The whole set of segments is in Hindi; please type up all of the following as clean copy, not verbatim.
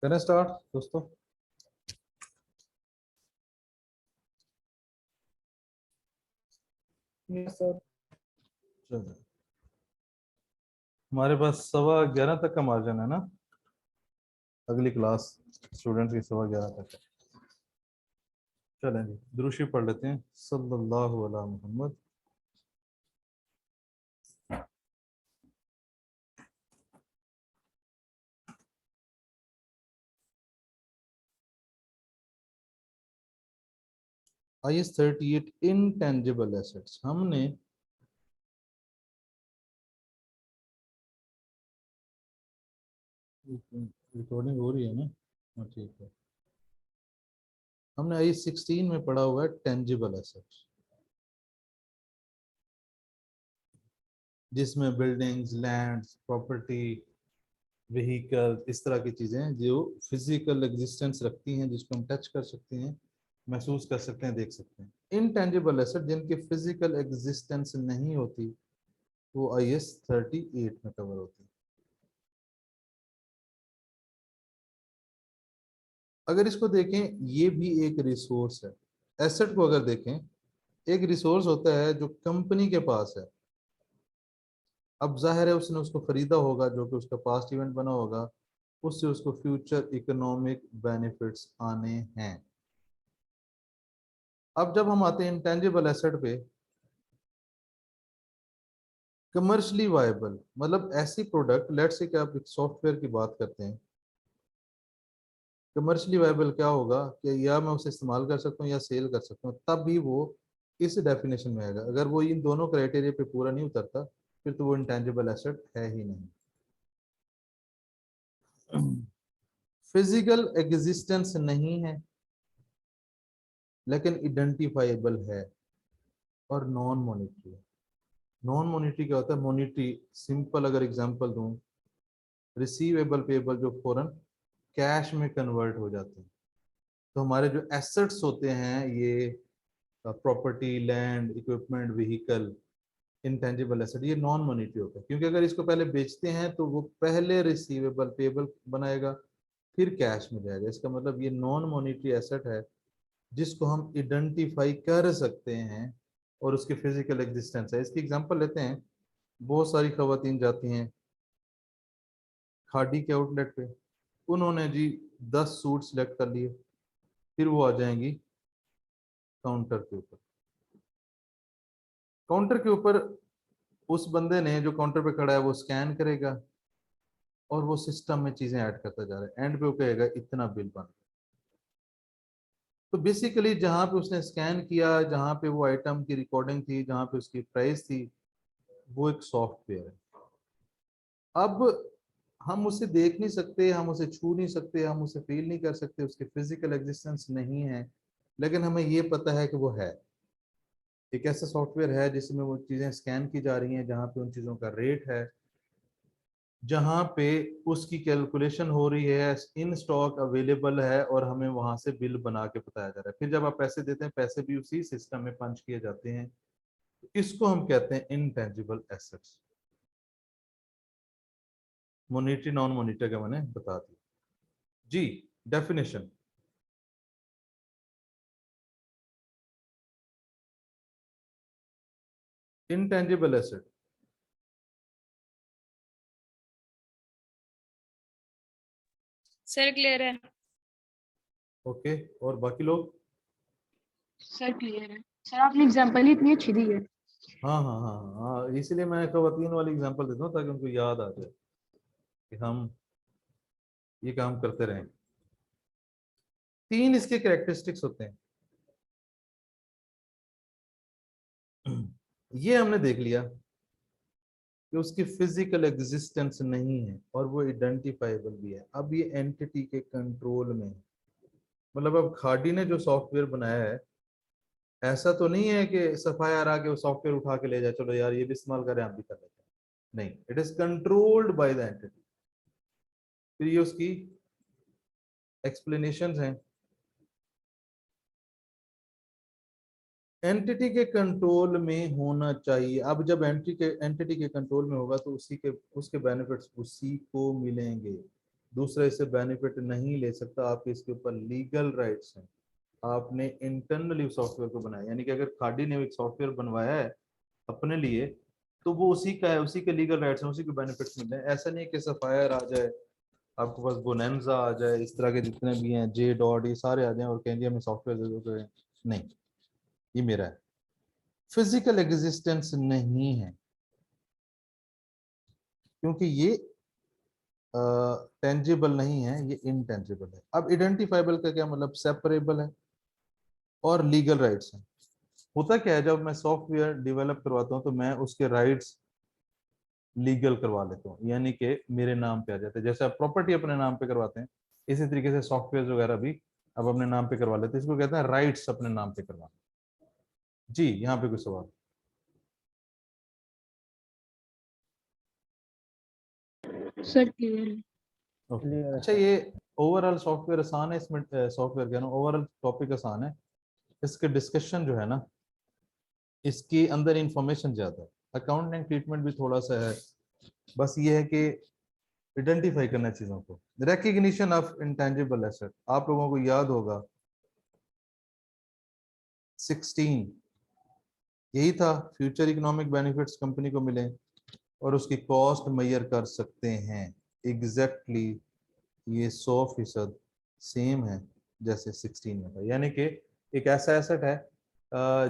करें स्टार्ट दोस्तों। Yes sir. चलो, हमारे पास 11:15 तक का मार्जिन है ना। अगली क्लास स्टूडेंट्स की 11:15 तक है। चलें जी, दुरूशी पढ़ लेते हैं। सल्लल्लाहु अलैहि मोहम्मद। IS 38 इनटेंजिबल एसेट्स हमने रिकॉर्डिंग हो रही है ना। हाँ ठीक है। हमने IS 16 में पढ़ा हुआ है टेंजिबल एसेट्स, जिसमें बिल्डिंग्स, लैंड्स, प्रॉपर्टी, व्हीकल, इस तरह की चीजें जो फिजिकल एग्जिस्टेंस रखती हैं, जिसको हम टच कर सकते हैं, महसूस कर सकते हैं, देख सकते हैं। इनटेंजिबल एसेट जिनकी फिजिकल एग्जिस्टेंस नहीं होती वो IS 38 में कवर होती है। अगर इसको देखें, ये भी एक रिसोर्स है। एसेट को अगर देखें, एक रिसोर्स होता है जो कंपनी के पास है। अब जाहिर है उसने उसको खरीदा होगा, जो कि उसका पास्ट इवेंट बना होगा, उससे उसको फ्यूचर इकोनॉमिक बेनिफिट्स आने हैं। अब जब हम आते हैं इंटेंजिबल एसेट पे, कमर्शली वायबल मतलब ऐसी प्रोडक्ट, लेट से कि आप एक सॉफ्टवेयर की बात करते हैं, कमर्शली वायबल क्या होगा कि या मैं उसे इस्तेमाल कर सकता हूँ या सेल कर सकता हूँ, तब भी वो इस डेफिनेशन में आएगा। अगर वो इन दोनों क्राइटेरिया पे पूरा नहीं उतरता, फिर तो वो इंटेंजिबल एसेट है ही नहीं। फिजिकल एग्जिस्टेंस नहीं है लेकिन आइडेंटिफाइबल है, और नॉन मॉनिटरी। नॉन मॉनिटरी क्या होता है? मॉनिटरी सिंपल अगर एग्जांपल दूं, रिसीवेबल पेबल जो फौरन कैश में कन्वर्ट हो जाते हैं। तो हमारे जो एसेट्स होते हैं, ये property, land, equipment, vehicle, intangible asset, ये नॉन मॉनिटरी होता है, क्योंकि अगर इसको पहले बेचते हैं तो वो पहले रिसीवेबल पेबल बनाएगा, फिर कैश में जाएगा। इसका मतलब ये नॉन मॉनिटरी एसेट है जिसको हम आइडेंटिफाई कर सकते हैं और उसकी फिजिकल एग्जिस्टेंस है। इसकी एग्जांपल लेते हैं। बहुत सारी खवातीन जाती हैं खादी के आउटलेट पे, उन्होंने जी 10 सूट सिलेक्ट कर लिए, फिर वो आ जाएंगी काउंटर के ऊपर। काउंटर के ऊपर उस बंदे ने जो काउंटर पे खड़ा है वो स्कैन करेगा और वो सिस्टम में चीजें ऐड करता जा रहा है। एंड पे वो कहेगा इतना बिल बन। तो बेसिकली जहां पे उसने स्कैन किया, जहां पे वो आइटम की रिकॉर्डिंग थी, जहां पे उसकी प्राइस थी, वो एक सॉफ्टवेयर है। अब हम उसे देख नहीं सकते, हम उसे छू नहीं सकते, हम उसे फील नहीं कर सकते, उसकी फिजिकल एग्जिस्टेंस नहीं है, लेकिन हमें ये पता है कि वो है। एक ऐसा सॉफ्टवेयर है जिसमें वो चीज़ें स्कैन की जा रही हैं, जहाँ पे उन चीज़ों का रेट है, जहाँ पे उसकी कैलकुलेशन हो रही है, इन स्टॉक अवेलेबल है, और हमें वहां से बिल बना के बताया जा रहा है। फिर जब आप पैसे देते हैं, पैसे भी उसी सिस्टम में पंच किए जाते हैं। इसको हम कहते हैं intangible assets. Monetary non monetary का मैंने बता दिया जी। Definition, intangible asset, sir clear है। ओके। और बाकी लोग? सर क्लियर है सर, आपने एग्जांपल ही इतनी अच्छी दी है। हाँ हाँ हाँ हाँ, इसीलिए मैं खवातीन वाली एग्जांपल देता हूँ ताकि उनको याद आ जाए कि हम ये काम करते रहें। 3 इसके कैरेक्टरिस्टिक्स होते हैं। ये हमने देख लिया कि उसकी फिजिकल एग्जिस्टेंस नहीं है और वो आइडेंटिफाइबल भी है। अब ये एंटिटी के कंट्रोल में है। मतलब अब खाड़ी ने जो सॉफ्टवेयर बनाया है, ऐसा तो नहीं है कि सफायर आके वो सॉफ्टवेयर उठा के ले जाए, चलो यार ये भी इस्तेमाल करें, आप भी कर लेते हैं। नहीं, it is controlled by the entity. फिर ये उसकी एक्सप्लेनेशंस हैं। एंटिटी के कंट्रोल में होना चाहिए। अब जब एंटिटी के कंट्रोल में होगा तो उसी के उसके बेनिफिट्स उसी को मिलेंगे। दूसरा इससे बेनिफिट नहीं ले सकता, आपके इसके ऊपर लीगल राइट्स हैं। आपने इंटरनली सॉफ्टवेयर को बनाया, यानी कि अगर खाड़ी ने एक सॉफ्टवेयर बनवाया है अपने लिए, तो वो उसी का है, उसी के लीगल राइट्स हैं, उसी के बेनिफिट्स मिल रहे हैं। ऐसा नहीं है कि सफायर आ जाए, आपके पास बोनेंजा आ जाए, इस तरह के जितने भी हैं, जे डॉट, ये सारे आ जाएं और कहेंगे हमें सॉफ्टवेयर दे दो, तो नहीं, ये मेरा है। फिजिकल एग्जिस्टेंस नहीं है, क्योंकि ये टेंजिबल नहीं है, ये इनटेंजिबल है। अब आइडेंटिफाइबल का क्या मतलब? सेपरेबल है और लीगल राइट्स हैं। होता क्या है, जब मैं सॉफ्टवेयर डेवलप करवाता हूँ तो मैं उसके राइट्स लीगल करवा लेता हूँ, यानी कि मेरे नाम पे आ जाते हैं। जैसे आप प्रॉपर्टी अपने नाम पे करवाते हैं, इसी तरीके से सॉफ्टवेयर वगैरह भी अब अपने नाम पे करवा लेते हैं। इसको कहते हैं राइट्स अपने नाम पे करवाना। जी, यहाँ पे कोई सवाल? सर क्लियर है। ओके, अच्छा, ये ओवरऑल सॉफ्टवेयर आसान है, इसमें सॉफ्टवेयर कह रहा हूँ, ओवरऑल टॉपिक आसान है। इसके डिस्कशन जो है ना, इसके अंदर इंफॉर्मेशन ज्यादा है। अकाउंटिंग ट्रीटमेंट भी थोड़ा सा है, बस ये है कि आइडेंटिफाई करना है चीजों को। रिकग्निशन ऑफ इंटेंजिबल एसेट, आप लोगों को याद होगा 16 यही था, फ्यूचर इकोनॉमिक बेनिफिट्स कंपनी को मिले और उसकी कॉस्ट मेजर कर सकते हैं। एग्जैक्टली ये 100% सेम है जैसे 16 में था, यानी कि एक ऐसा एसेट है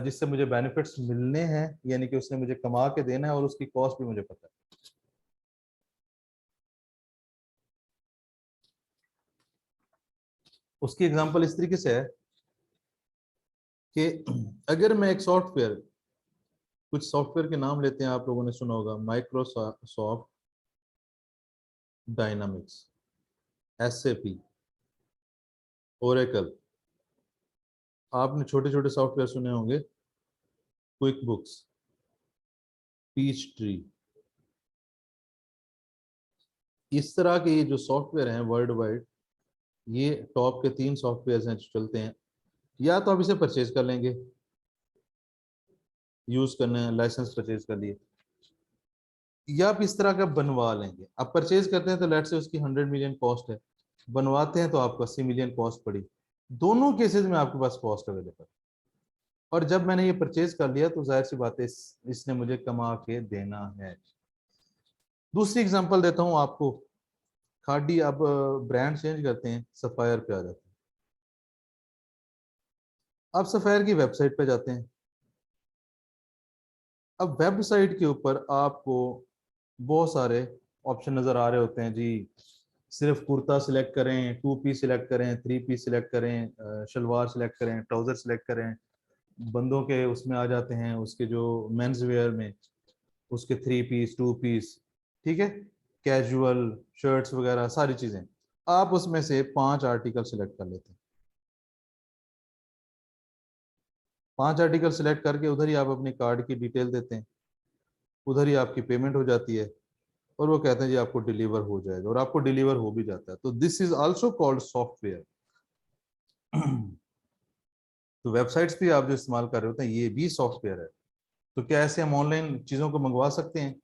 जिससे मुझे बेनिफिट्स मिलने हैं, यानी कि उसने मुझे कमा के देना है और उसकी कॉस्ट भी मुझे पता है। उसकी एग्जांपल इस तरीके से है कि अगर मैं एक सॉफ्टवेयर, कुछ सॉफ्टवेयर के नाम लेते हैं, आप लोगों ने सुना होगा माइक्रोसॉफ्ट डायनामिक्स, एसएपी, ओरेकल, आपने छोटे छोटे सॉफ्टवेयर सुने होंगे, क्विक बुक्स, पीच ट्री, इस तरह के ये जो सॉफ्टवेयर हैं वर्ल्ड वाइड, ये टॉप के 3 सॉफ्टवेयर हैं जो चलते हैं। या तो आप इसे परचेज कर लेंगे, यूज करना है, लाइसेंस परचेज कर लिए, या आप इस तरह का बनवा लेंगे। आप परचेज करते हैं तो लेट से उसकी 100 मिलियन कॉस्ट है, बनवाते हैं तो आपको 80 मिलियन कॉस्ट पड़ी। दोनों केसेस में आपके पास कॉस्ट अवेलेबल, और जब मैंने ये परचेज कर लिया तो जाहिर सी बात है इसने मुझे कमा के देना है। दूसरी एग्जांपल देता हूं आपको, खाड़ी अब ब्रांड चेंज करते हैं, सफायर पे आ जाते हैं। आप सफायर की वेबसाइट पे जाते हैं, अब वेबसाइट के ऊपर आपको बहुत सारे ऑप्शन नजर आ रहे होते हैं जी। सिर्फ कुर्ता सिलेक्ट करें, 2 पीस सिलेक्ट करें, 3 पीस सिलेक्ट करें, शलवार सिलेक्ट करें, ट्राउजर सिलेक्ट करें। बंदों के उसमें आ जाते हैं, उसके जो मेंस वेयर में उसके 3 पीस, 2 पीस, ठीक है, कैजुअल शर्ट्स वगैरह सारी चीजें। आप उसमें से 5 आर्टिकल सिलेक्ट कर लेते हैं। 5 आर्टिकल सिलेक्ट करके उधर ही आप अपनी कार्ड की डिटेल देते हैं, उधर ही आपकी पेमेंट हो जाती है, और वो कहते हैं जी आपको डिलीवर हो जाएगा, और आपको डिलीवर हो भी जाता है। तो this is also called software. तो वेबसाइट्स भी आप जो इस्तेमाल कर रहे होते हैं, ये भी सॉफ्टवेयर है। तो क्या ऐसे हम ऑनलाइन चीजों को मंगवा सकते हैं?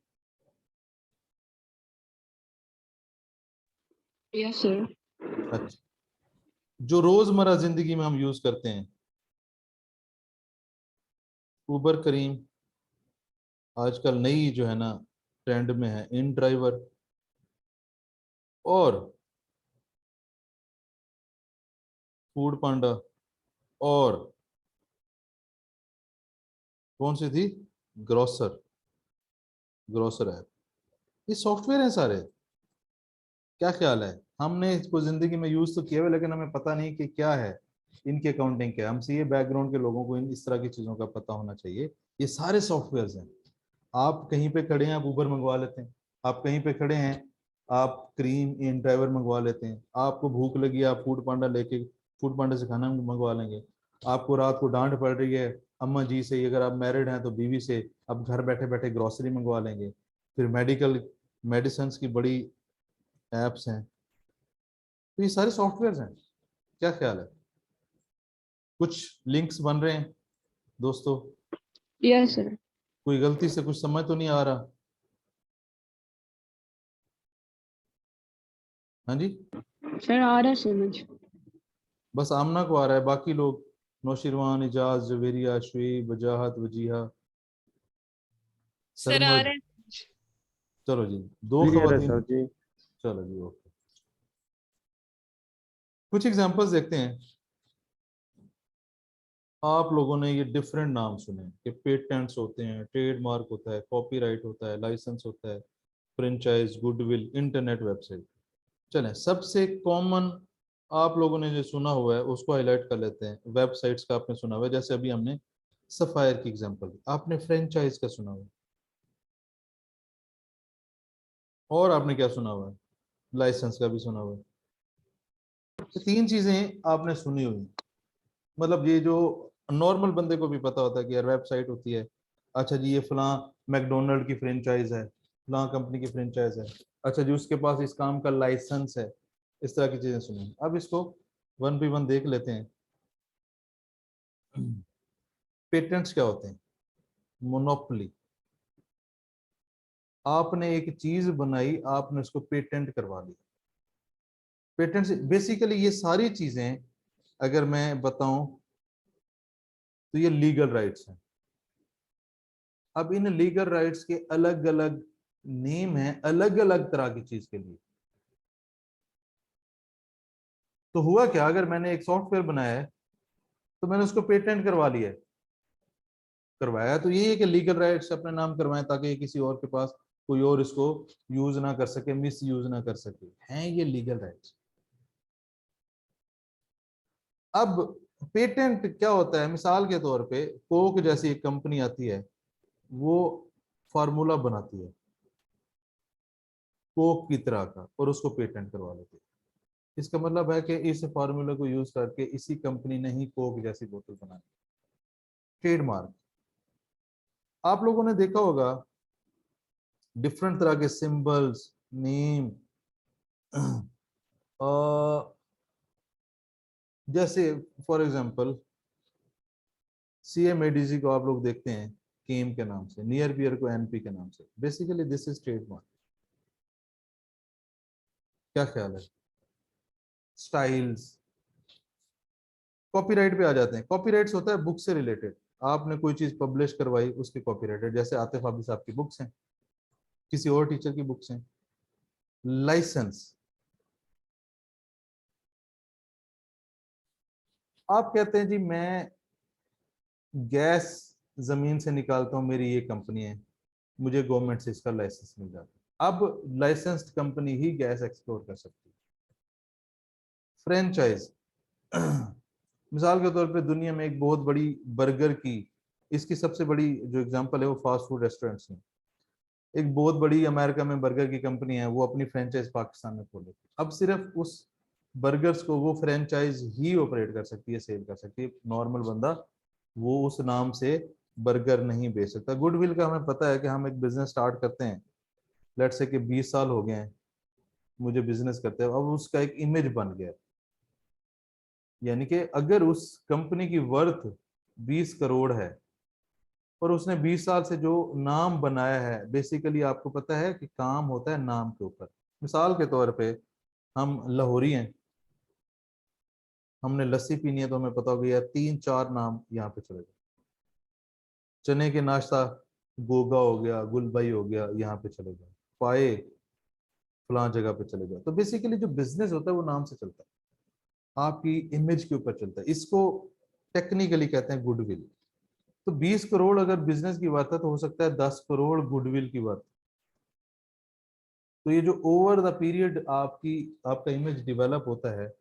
Yes sir. अच्छा, जो रोजमर्रा जिंदगी में हम यूज करते हैं, उबर करीम आजकल नई जो है ना ट्रेंड में है, इन ड्राइवर, और फूड पांडा, और कौन सी थी, ग्रोसर, ग्रोसर ऐप, ये सॉफ्टवेयर है सारे। क्या ख्याल है, हमने इसको जिंदगी में यूज तो किया हुआ, लेकिन हमें पता नहीं कि क्या है इनकी अकाउंटिंग क्या है। हम सीए बैकग्राउंड के लोगों को इन इस तरह की चीजों का पता होना चाहिए। ये सारे सॉफ्टवेयर हैं। आप कहीं पे खड़े हैं, आप उबर मंगवा लेते हैं। आप कहीं पे खड़े हैं, आप क्रीम इन ड्राइवर मंगवा लेते हैं। आपको भूख लगी, आप फूड पांडा लेके फूड पांडा से खाना मंगवा लेंगे। आपको रात को डांट पड़ रही है अम्मा जी से, अगर आप मैरिड हैं तो बीवी से, आप घर बैठे बैठे ग्रोसरी मंगवा लेंगे। फिर मेडिकल मेडिसिन की बड़ी एप्स हैं। तो ये सारे सॉफ्टवेयर हैं। क्या ख्याल है, कुछ लिंक्स बन रहे हैं दोस्तों? Yes sir. कोई गलती से कुछ समझ तो नहीं आ रहा? हाँ जी, सर आ रहा है समझ। बस आमना को आ रहा है, बाकी लोग नौशिरवान, इजाज, जवेरिया, शुएब, वजाहत, वजीहा, सर आ सरमद। रहा है समझ। चलो जी, दो क्लियर है खवातीन। सर जी। चलो जी, ओके। कुछ एग्जांपल्स देखते हैं। आप लोगों ने ये डिफरेंट नाम सुने कि पेटेंट्स होते हैं, ट्रेडमार्क होता है, कॉपीराइट होता है, लाइसेंस होता है, फ्रेंचाइज, गुडविल, इंटरनेट वेबसाइट। चलें, सबसे कॉमन आप लोगों ने जो सुना हुआ है उसको हाईलाइट कर लेते हैं। वेबसाइट्स का आपने सुना हुआ है, जैसे अभी हमने सफायर की एग्जांपल दी। आपने फ्रेंचाइज का सुना हुआ है, और आपने क्या सुना हुआ है? लाइसेंस का भी सुना हुआ है। ये तीन चीजें आपने सुनी हुई हैं। मतलब ये जो नॉर्मल बंदे को भी पता होता है कि यार वेबसाइट होती है, अच्छा जी ये फलां मैकडोनल्ड की फ्रेंचाइज है, फलां कंपनी की फ्रेंचाइज है, अच्छा जी उसके पास इस काम का लाइसेंस है। इस तरह की चीजें सुनी। अब इसको वन बाई वन देख लेते हैं। पेटेंट्स क्या होते हैं? मोनोपोली। आपने एक चीज बनाई, आपने उसको पेटेंट करवा लिया। पेटेंट बेसिकली ये सारी चीजें अगर मैं बताऊं तो ये लीगल राइट्स हैं। अब इन लीगल राइट्स के अलग अलग नेम हैं, अलग अलग तरह की चीज के लिए। तो हुआ क्या, अगर मैंने एक सॉफ्टवेयर बनाया है तो मैंने उसको पेटेंट करवा लिया है। करवाया तो यही है कि लीगल राइट्स अपने नाम करवाएं, ताकि ये किसी और के पास कोई और इसको यूज ना कर सके, मिस यूज ना कर सके, हैं ये लीगल राइट्स। अब पेटेंट क्या होता है? मिसाल के तौर पे कोक जैसी एक कंपनी आती है, वो फार्मूला बनाती है कोक की तरह का और उसको पेटेंट करवा लेती है। इसका मतलब है कि इस फार्मूला को यूज करके इसी कंपनी ने ही कोक जैसी बोतल बनाई। ट्रेडमार्क। आप लोगों ने देखा होगा डिफरेंट तरह के सिंबल्स, नेम, जैसे फॉर एग्जांपल CMADC को आप लोग देखते हैं केम के नाम से, नियर बियर को NP के नाम से। Basically this is trademark. क्या ख्याल है? स्टाइल्स। कॉपीराइट पे आ जाते हैं। कॉपीराइट्स होता है बुक से रिलेटेड। आपने कोई चीज पब्लिश करवाई, उसके कॉपीराइट है। जैसे आतिफ हाफिज साहब की बुक्स हैं, किसी और टीचर की बुक्स हैं। लाइसेंस। आप कहते हैं जी मैं गैस जमीन से निकालता हूं, मेरी ये कंपनी है, मुझे गवर्नमेंट से इसका लाइसेंस मिल जाता है। अब लाइसेंस्ड कंपनी ही गैस एक्सप्लोर कर सकती है। फ्रेंचाइज। मिसाल के तौर पे दुनिया में एक बहुत बड़ी बर्गर की, इसकी सबसे बड़ी जो एग्जांपल है वो फास्ट फूड रेस्टोरेंट्स में। एक बहुत बड़ी अमेरिका में बर्गर की कंपनी है, वो अपनी फ्रेंचाइज पाकिस्तान में खोले। अब सिर्फ उस बर्गर्स को वो फ्रेंचाइज ही ऑपरेट कर सकती है, सेल कर सकती है। नॉर्मल बंदा वो उस नाम से बर्गर नहीं बेच सकता। गुडविल का हमें पता है कि हम एक बिजनेस स्टार्ट करते हैं, लेट्स से कि 20 साल हो गए हैं मुझे बिजनेस करते हैं, अब उसका एक इमेज बन गया। यानी कि अगर उस कंपनी की वर्थ 20 करोड़ है और उसने 20 साल से जो नाम बनाया है, बेसिकली आपको पता है कि काम होता है नाम के ऊपर। मिसाल के तौर पे हम लाहौरी हैं, हमने लस्सी पीनी है तो हमें पता हो गया 3-4 नाम यहाँ पे चले गए। चने के नाश्ता गोगा हो गया, गुलबाई हो गया, यहाँ पे चले गए। पाए फलां जगह पे चले गए। तो बेसिकली जो बिजनेस होता है वो नाम से चलता है, आपकी इमेज के ऊपर चलता है। इसको टेक्निकली कहते हैं गुडविल। तो 20 करोड़ अगर बिजनेस की बात है तो हो सकता है 10 करोड़ गुडविल की बात। तो ये जो ओवर द पीरियड आपकी आपका इमेज डेवलप होता है,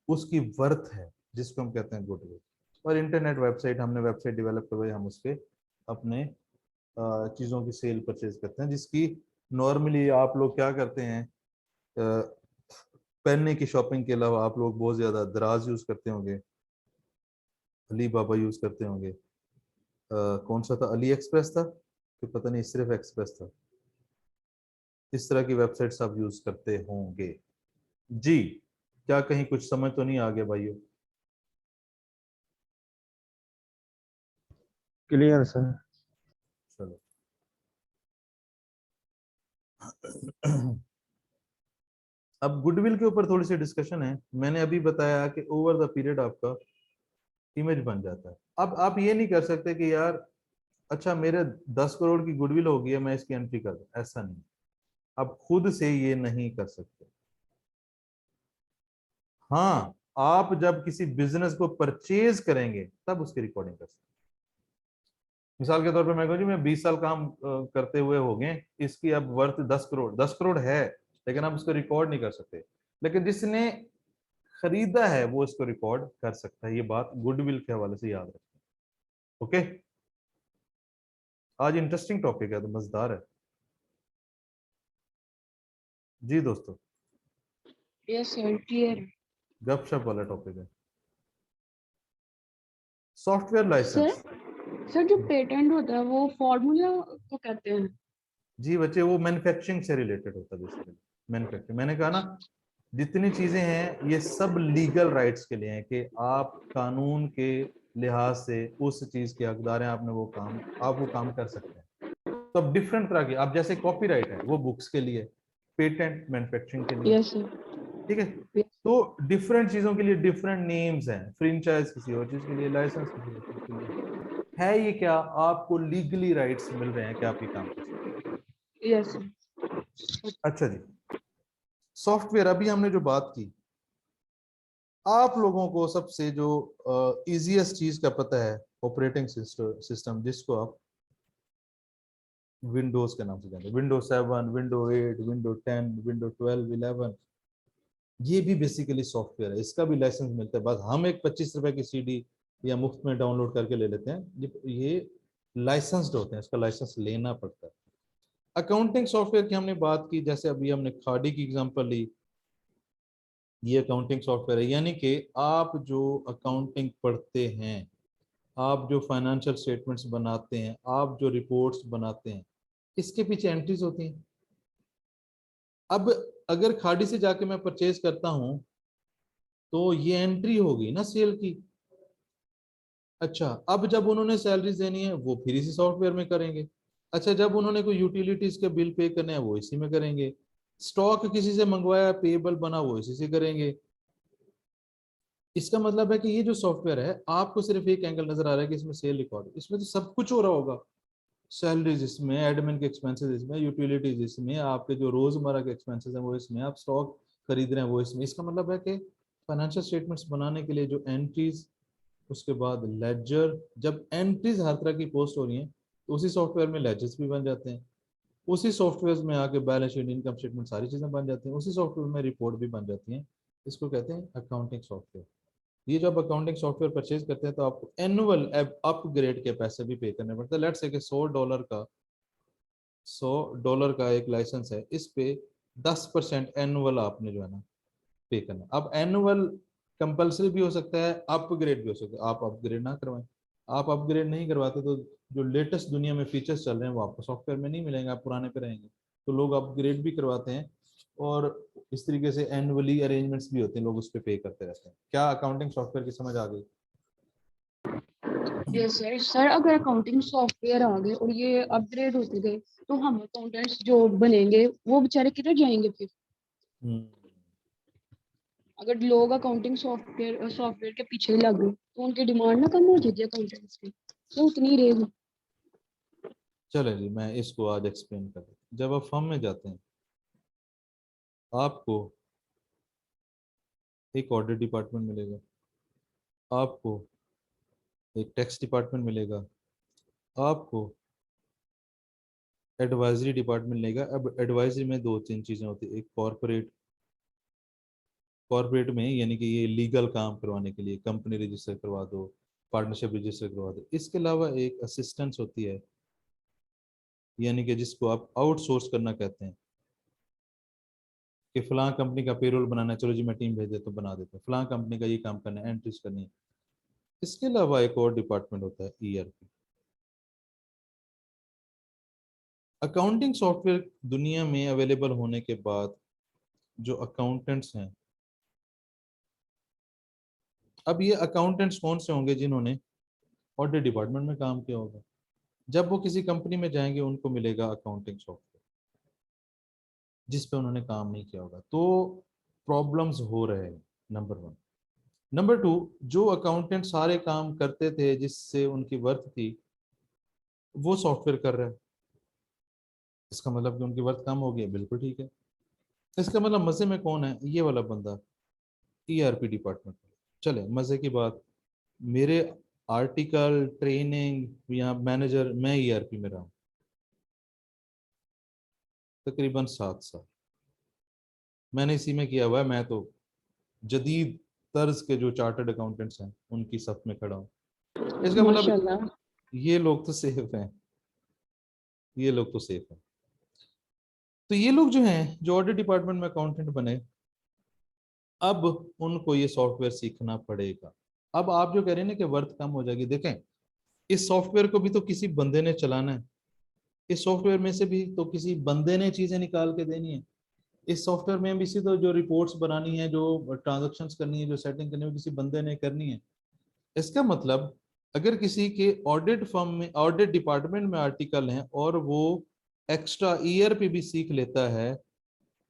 उसकी वर्थ है, जिसको हम कहते हैं गुडविल। और इंटरनेट वेबसाइट, हमने वेबसाइट डेवलप करवाई, हम उस पे अपने चीज़ों की सेल परचेज करते हैं, जिसकी नॉर्मली आप लोग क्या करते हैं, पहनने की शॉपिंग के अलावा आप लोग बहुत ज़्यादा दराज यूज़ करते होंगे, अली बाबा यूज़ करते होंगे, कौन सा था, अली एक्सप्रेस था कि पता नहीं सिर्फ एक्सप्रेस था। इस तरह की वेबसाइट्स आप यूज़ करते होंगे जी। क्या कहीं कुछ समझ तो नहीं आ गया भाइयों? Clear sir. चलो। अब गुडविल के ऊपर थोड़ी सी डिस्कशन है। मैंने अभी बताया कि ओवर द पीरियड आपका इमेज बन जाता है। अब आप ये नहीं कर सकते कि यार अच्छा मेरे 10 करोड़ की गुडविल होगी है, मैं इसकी एंट्री कर दूं, ऐसा नहीं। आप खुद से ये नहीं कर सकते। हाँ, आप जब किसी बिजनेस को परचेज करेंगे तब उसकी रिकॉर्डिंग कर सकते हैं। मिसाल के तौर पे मैं कहूँ जी मैं 20 साल काम करते हुए हो गए, इसकी अब वर्थ 10 करोड़, 10 करोड़ है, लेकिन आप उसको रिकॉर्ड नहीं कर सकते। लेकिन जिसने खरीदा है वो इसको रिकॉर्ड कर सकता है। ये बात गुडविल के हवाले से याद रखें। ओके, आज इंटरेस्टिंग टॉपिक है, तो मजेदार है जी दोस्तों। यस सर क्लियर है। गपशप वाला टॉपिक है। Software licence. सर सर जो पेटेंट होता है वो फॉर्मूला को कहते हैं। जी बच्चे, वो मैन्युफैक्चरिंग से रिलेटेड होता है बेसिकली। मैन्युफैक्चरिंग, मैंने कहा ना, जितनी चीजें हैं ये सब लीगल राइट्स के लिए हैं कि आप कानून के लिहाज से उस चीज के हकदार हैं, आपने वो काम, आप वो काम कर सकते हैं। तो अब डिफरेंट तरह की, आप जैसे कॉपीराइट है वो बुक्स के लिए, पेटेंट मैन्युफैक्चरिंग के लिए, यस सर। ठीक है। तो डिफरेंट चीजों के लिए डिफरेंट नेम्स हैं। फ्रेंचाइज किसी और चीज के लिए, लाइसेंस किसी और चीज के लिए है। ये क्या आपको लीगली राइट्स मिल रहे हैं कि आप ये काम कर सकते यस सर। हैं। अच्छा जी, सॉफ्टवेयर अभी हमने जो बात की, आप लोगों को सबसे जो इजीएस्ट चीज का पता है, ऑपरेटिंग सिस्टम, जिसको आप विंडोज के नाम से जानते हैं। विंडोज 7, विंडो 8, विंडो 10, विंडो 12, 11, ये भी बेसिकली सॉफ्टवेयर है। इसका भी लाइसेंस मिलता है, बस हम एक 25 रुपए की सीडी या मुफ्त में डाउनलोड करके ले लेते हैं। ये लाइसेंस्ड होते हैं, इसका लाइसेंस लेना पड़ता है। अकाउंटिंग सॉफ्टवेयर की हमने बात की, जैसे अभी हमने खाड़ी की एग्जांपल ली, ये अकाउंटिंग सॉफ्टवेयर है। यानी कि आप जो अकाउंटिंग पढ़ते हैं, आप जो फाइनेंशियल स्टेटमेंट्स बनाते हैं, आप जो रिपोर्ट्स बनाते हैं, इसके पीछे एंट्रीज होती हैं। अब अगर खाड़ी से जाके मैं परचेज करता हूं तो ये एंट्री होगी ना सेल की। अच्छा, अब जब उन्होंने सैलरीज देनी है वो फिर इसी सॉफ्टवेयर में करेंगे। अच्छा, जब उन्होंने कोई यूटिलिटीज के बिल पे करने हैं वो इसी में करेंगे। स्टॉक किसी से मंगवाया, पेबल बना, वो इसी से करेंगे। इसका मतलब है कि ये जो सॉफ्टवेयर है, आपको सिर्फ एक एंगल नजर आ रहा है कि इसमें सेल रिकॉर्ड, इसमें तो सब कुछ हो रहा होगा। सैलरीज इसमें, एडमिन के एक्सपेंसेस इसमें, यूटिलिटीज इसमें, आपके जो रोजमर्रा के एक्सपेंसेस हैं वो इसमें, आप स्टॉक खरीद रहे हैं वो इसमें। इसका मतलब है कि फाइनेंशियल स्टेटमेंट्स बनाने के लिए जो एंट्रीज, उसके बाद लेजर, जब एंट्रीज हर तरह की पोस्ट हो रही हैं तो उसी सॉफ्टवेयर में लेजर्स भी बन जाते हैं। उसी सॉफ्टवेयर में आके बैलेंस शीट, इनकम स्टेटमेंट, सारी चीजें बन जाती हैं। उसी सॉफ्टवेयर में रिपोर्ट भी बन जाती हैं। इसको कहते हैं अकाउंटिंग सॉफ्टवेयर। ये जब अकाउंटिंग सॉफ्टवेयर परचेज करते हैं तो आपको एनुअल अपग्रेड के पैसे भी पे करने पड़ते हैं। लेट्स से कि $100 का एक लाइसेंस है, इस पे 10% एनुअल आपने जो है ना पे करना। अब एनुअल कंपलसरी भी हो सकता है, अपग्रेड भी हो सकता है। आप अपग्रेड ना करवाएं, आप अपग्रेड नहीं करवाते तो जो लेटेस्ट दुनिया में फीचर्स चल रहे हैं वो आपको सॉफ्टवेयर में नहीं मिलेंगे, आप पुराने पे रहेंगे। तो लोग अपग्रेड भी करवाते हैं, और इस तरीके से एनुअली अरेंजमेंट्स भी होते हैं, लोग उस पर पे करते रहते हैं। क्या अकाउंटिंग सॉफ्टवेयर की समझ आ गई? Yes sir. सर अगर अकाउंटिंग सॉफ्टवेयर आ गए और ये अपग्रेड होते गए तो हम अकाउंटेंट्स जो बनेंगे वो बेचारे किधर जाएंगे फिर? हम्म, अगर लोग अकाउंटिंग सॉफ्टवेयर के पीछे लग गए तो उनकी डिमांड ना कम हो जाएगी अकाउंटेंट्स की, तो उतनी रहेगी। चले जी, मैं इसको आज एक्सप्लेन कर देता हूं। जब आप फर्म में जाते हैं, आपको एक ऑडिट डिपार्टमेंट मिलेगा, आपको एक टैक्स डिपार्टमेंट मिलेगा, आपको एडवाइजरी डिपार्टमेंट मिलेगा। अब एडवाइजरी में दो तीन चीजें होती है। एक कॉर्पोरेट, कॉर्पोरेट में यानी कि ये लीगल काम करवाने के लिए कंपनी रजिस्टर करवा दो, पार्टनरशिप रजिस्टर करवा दो। इसके अलावा एक असिस्टेंस होती है, यानी कि जिसको आप आउटसोर्स करना कहते हैं, कि फलां कंपनी का पेरोल बनाना है, चलो जी मैं टीम भेज देता हूँ, बना देता हूँ। फलां कंपनी का ये काम करना है, एंट्रीज करनी है। इसके अलावा एक और डिपार्टमेंट होता है ईआरपी। अकाउंटिंग सॉफ्टवेयर दुनिया में अवेलेबल होने के बाद जो अकाउंटेंट्स हैं, अब ये अकाउंटेंट्स कौन से होंगे जिन्होंने ऑडिट डिपार्टमेंट में काम किया होगा। जब वो किसी कंपनी में जाएंगे उनको मिलेगा अकाउंटिंग सॉफ्टवेयर जिस पे उन्होंने काम नहीं किया होगा। तो प्रॉब्लम्स हो रहे हैं, नंबर 1। नंबर 2, जो अकाउंटेंट सारे काम करते थे जिससे उनकी वर्थ थी, वो सॉफ्टवेयर कर रहा है, इसका मतलब कि उनकी वर्थ कम हो गई, बिल्कुल ठीक है। इसका मतलब मजे में कौन है? ये वाला बंदा, ईआरपी डिपार्टमेंट। चले मजे की बात, मेरे आर्टिकल ट्रेनिंग या मैनेजर, मैं ईआरपी में रहा हूँ तकरीबन 7 साल, मैंने इसी में किया हुआ है। मैं तो जदीद तर्ज के जो चार्टर्ड अकाउंटेंट्स हैं उनकी सफ में खड़ा हूँ। इसका मतलब माशाल्लाह। ये लोग तो सेफ हैं, ये लोग तो सेफ हैं। तो ये लोग जो हैं, जो ऑडिट डिपार्टमेंट में अकाउंटेंट बने, अब उनको ये सॉफ्टवेयर सीखना पड़ेगा। अब आप जो कह रहे हैं ना कि वर्थ कम हो जाएगी, देखें इस सॉफ्टवेयर को भी तो किसी बंदे ने चलाना है, इस सॉफ्टवेयर में से भी तो किसी बंदे ने चीजें निकाल के देनी है, इस सॉफ्टवेयर में भी तो जो रिपोर्ट्स बनानी है, जो ट्रांजेक्शन्स करनी है, जो सेटिंग करनी है, वो किसी बंदे ने करनी है। इसका मतलब अगर किसी के ऑडिट फर्म में, ऑडिट डिपार्टमेंट में आर्टिकल हैं और वो एक्स्ट्रा ईआरपी भी सीख लेता है,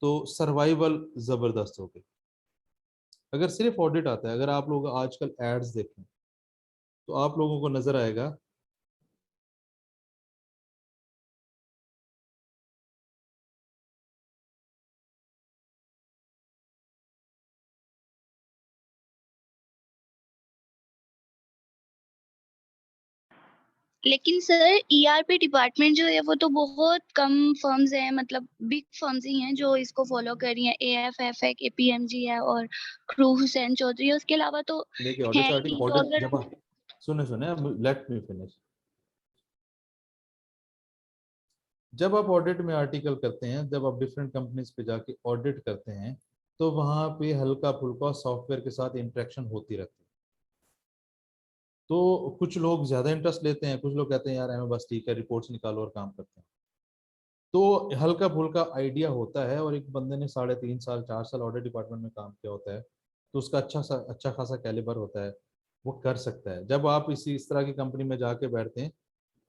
तो सर्वाइवल जबरदस्त हो गई। अगर सिर्फ ऑडिट आता है, अगर आप लोग आजकल एड्स देखें तो आप लोगों को नजर आएगा लेकिन सर ईआरपी डिपार्टमेंट जो है वो तो बहुत कम फर्म्स हैं, मतलब बिग फर्म्स ही हैं जो इसको फॉलो कर रही हैं। एएफएफ है, केपीएमजी है और क्रू हुसैन चौधरी है, उसके अलावा तो देखिए है ऑडिट ही आर्टिकल, नहीं। तो ऑडिट अगर जब सुने सुने, लेट मी फिनिश। जब आप ऑडिट में आर्टिकल करते हैं, जब आप डिफरेंट कंपनीज पे जाके ऑडिट करते हैं, तो वहां पे हल्का फुल्का सॉफ्टवेयर के साथ इंटरेक्शन होती रहती है। तो कुछ लोग ज्यादा इंटरेस्ट लेते हैं, कुछ लोग कहते हैं यार हमें बस ठीक है, रिपोर्ट्स निकालो और काम करते हैं। तो हल्का फुल्का आइडिया होता है, और एक बंदे ने 3.5 साल 4 साल ऑडिट डिपार्टमेंट में काम किया होता है, तो उसका अच्छा खासा कैलिबर होता है, वो कर सकता है। जब आप इस तरह की कंपनी में जाके बैठते हैं,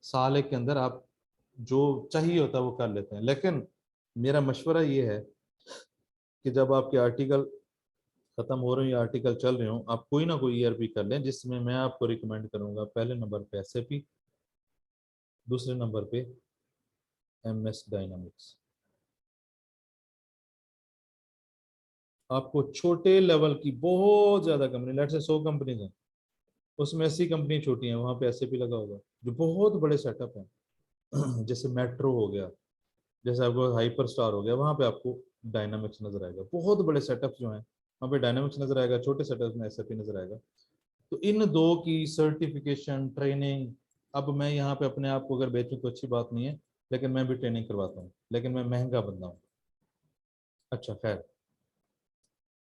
साल एक के अंदर आप जो चाहिए होता है वो कर लेते हैं। लेकिन मेरा मशवरा ये है कि जब आपके आर्टिकल खत्म हो रहे हो या आर्टिकल चल रहे हो, आप कोई ना कोई ईआरपी कर लें, जिसमें मैं आपको रिकमेंड करूंगा पहले नंबर पे एसएपी, दूसरे नंबर पे एमएस डायनामिक्स। आपको छोटे लेवल की बहुत ज्यादा कंपनी, लेट से 100 कंपनीज हैं, उसमें 80 कंपनी छोटी हैं, वहां पे एसएपी लगा होगा। जो बहुत बड़े सेटअप हैं जैसे मेट्रो हो गया, जैसे आपको हाइपर स्टार हो गया, वहां पे आपको डायनामिक्स नजर आएगा। बहुत बड़े सेटअप जो हैं वहाँ पे डायनामिक्स नजर आएगा, छोटे सेटअप में एसएपी नजर आएगा। तो इन दो की सर्टिफिकेशन ट्रेनिंग, अब मैं यहाँ पे अपने आप को अगर बेचूं तो अच्छी बात नहीं है, लेकिन मैं भी ट्रेनिंग करवाता हूँ, लेकिन मैं महंगा बंदा हूँ। अच्छा खैर,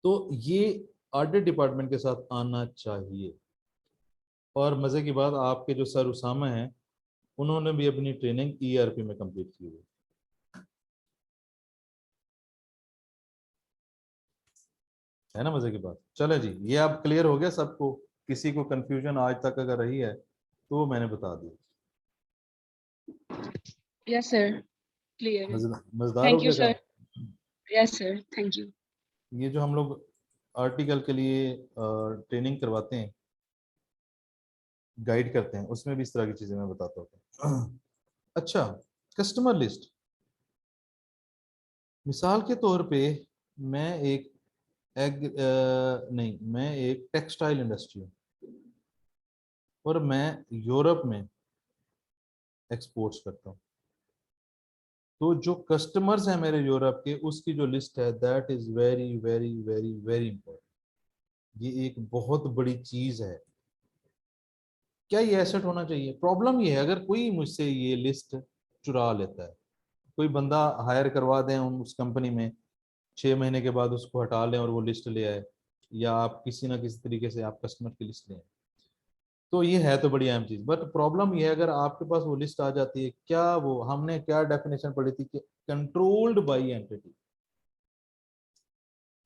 तो ये ऑडिट डिपार्टमेंट के साथ आना चाहिए। और मजे की बात, आपके जो सर उसामा हैं, उन्होंने भी अपनी ट्रेनिंग ईआरपी में कंप्लीट की हुई है ना। मजे की बात, चले जी, ये अब क्लियर हो गया सबको? किसी को कंफ्यूजन आज तक अगर रही है तो वो मैंने बता दी। यस सर, क्लियर है। मजेदार हो थैंक यू गया सर। काम। Yes sir, thank you. ये जो हम लोग आर्टिकल के लिए ट्रेनिंग करवाते हैं, गाइड करते हैं, उसमें भी इस तरह की चीजें मैं बताता हूँ। अच्छा, कस्टमर लिस्ट, मिसाल के तौर पे मैं एक नहीं, मैं एक टेक्सटाइल इंडस्ट्री हूँ और मैं यूरोप में एक्सपोर्ट्स करता हूँ। तो जो कस्टमर्स हैं मेरे यूरोप के, उसकी जो लिस्ट है, that is very very very very important. ये एक बहुत बड़ी चीज है। क्या ये एसेट होना चाहिए? प्रॉब्लम ये है अगर कोई मुझसे ये लिस्ट चुरा लेता है, कोई बंदा हायर करवा दें उस कंपनी में, 6 महीने के बाद उसको हटा लें और वो लिस्ट ले आए, या आप किसी ना किसी तरीके से आप कस्टमर की लिस्ट ले आए, तो ये है तो बड़ी अहम चीज। बट प्रॉब्लम ये है अगर आपके पास वो लिस्ट आ जाती है, क्या वो, हमने क्या डेफिनेशन पढ़ी थी कि कंट्रोल्ड बाई एंटिटी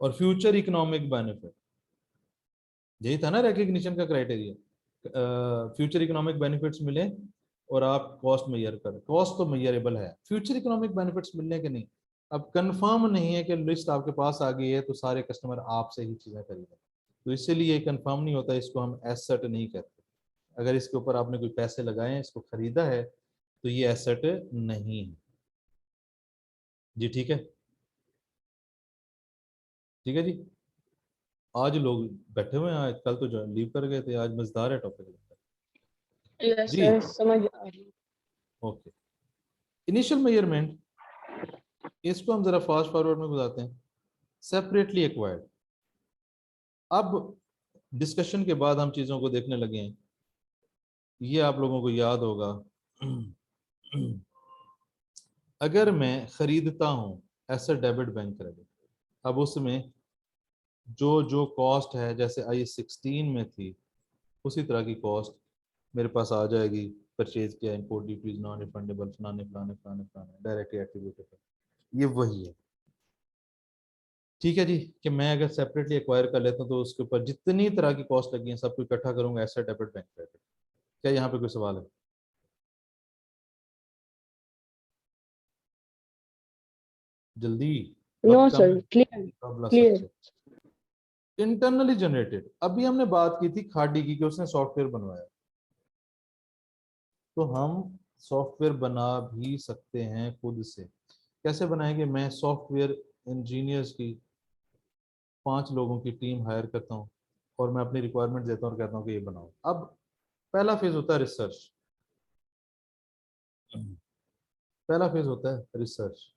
और फ्यूचर इकोनॉमिक बेनिफिट, यही था ना रिकग्निशन का क्राइटेरिया। फ्यूचर इकोनॉमिक बेनिफिट्स मिले और आप कॉस्ट मैयर कर, कॉस्ट तो मैयरेबल है, फ्यूचर इकोनॉमिक बेनिफिट्स मिलने के नहीं। अब कंफर्म नहीं है कि लिस्ट आपके पास आ गई है तो सारे कस्टमर आपसे ही चीजें खरीदें, तो इसीलिए कंफर्म नहीं होता, इसको हम एसेट नहीं कहते। अगर इसके ऊपर आपने कोई पैसे लगाए हैं, इसको खरीदा है, तो ये एसेट नहीं है जी। ठीक है, ठीक है जी। आज लोग बैठे हुए हैं, आज कल तो जो लीव कर गए थे, आज मजेदार है टॉपिक यस जी। सर, समझ आ रही है। ओके, इनिशियल मेजरमेंट, इसको हम जरा फास्ट फॉरवर्ड में गुजारते हैं। सेपरेटली एक्वायर्ड, अब डिस्कशन के बाद हम चीजों को देखने लगे हैं। ये आप लोगों को याद होगा, अगर मैं खरीदता हूं एसेट डेबिट बैंक क्रेडिट, अब उसमें जो जो कॉस्ट है जैसे I-16 में थी, उसी तरह की कॉस्ट मेरे पास आ जाएगी। परचेज किया, इंपोर्ट ड्यूटीज, नॉन रिफंडेबल, फलाने फलाने फलाने फलाने, डायरेक्टली एट्रीब्यूटेबल, ये वही है। ठीक है जी, कि मैं अगर सेपरेटली एक्वायर कर लेता हूँ तो उसके ऊपर जितनी तरह की कॉस्ट लगी है सबको इकट्ठा करूंगा एसेट डेबिट बैंक क्रेडिट। क्या यहाँ पे कोई सवाल है? जल्दी, नो वक्त कम सर, है, क्लियर मुकाबला क्लियर। सबसे। इंटरनली जनरेटेड, अभी हमने बात की थी खाड़ी की कि उसने सॉफ्टवेयर बनवाया, तो हम सॉफ्टवेयर बना भी सकते हैं खुद से। कैसे बनाएंगे? मैं सॉफ्टवेयर इंजीनियर्स की 5 लोगों की टीम हायर करता हूँ और मैं अपनी रिक्वायरमेंट देता हूँ और कहता हूँ कि ये बनाओ। अब पहला फेज होता है रिसर्च, पहला फेज होता है रिसर्च।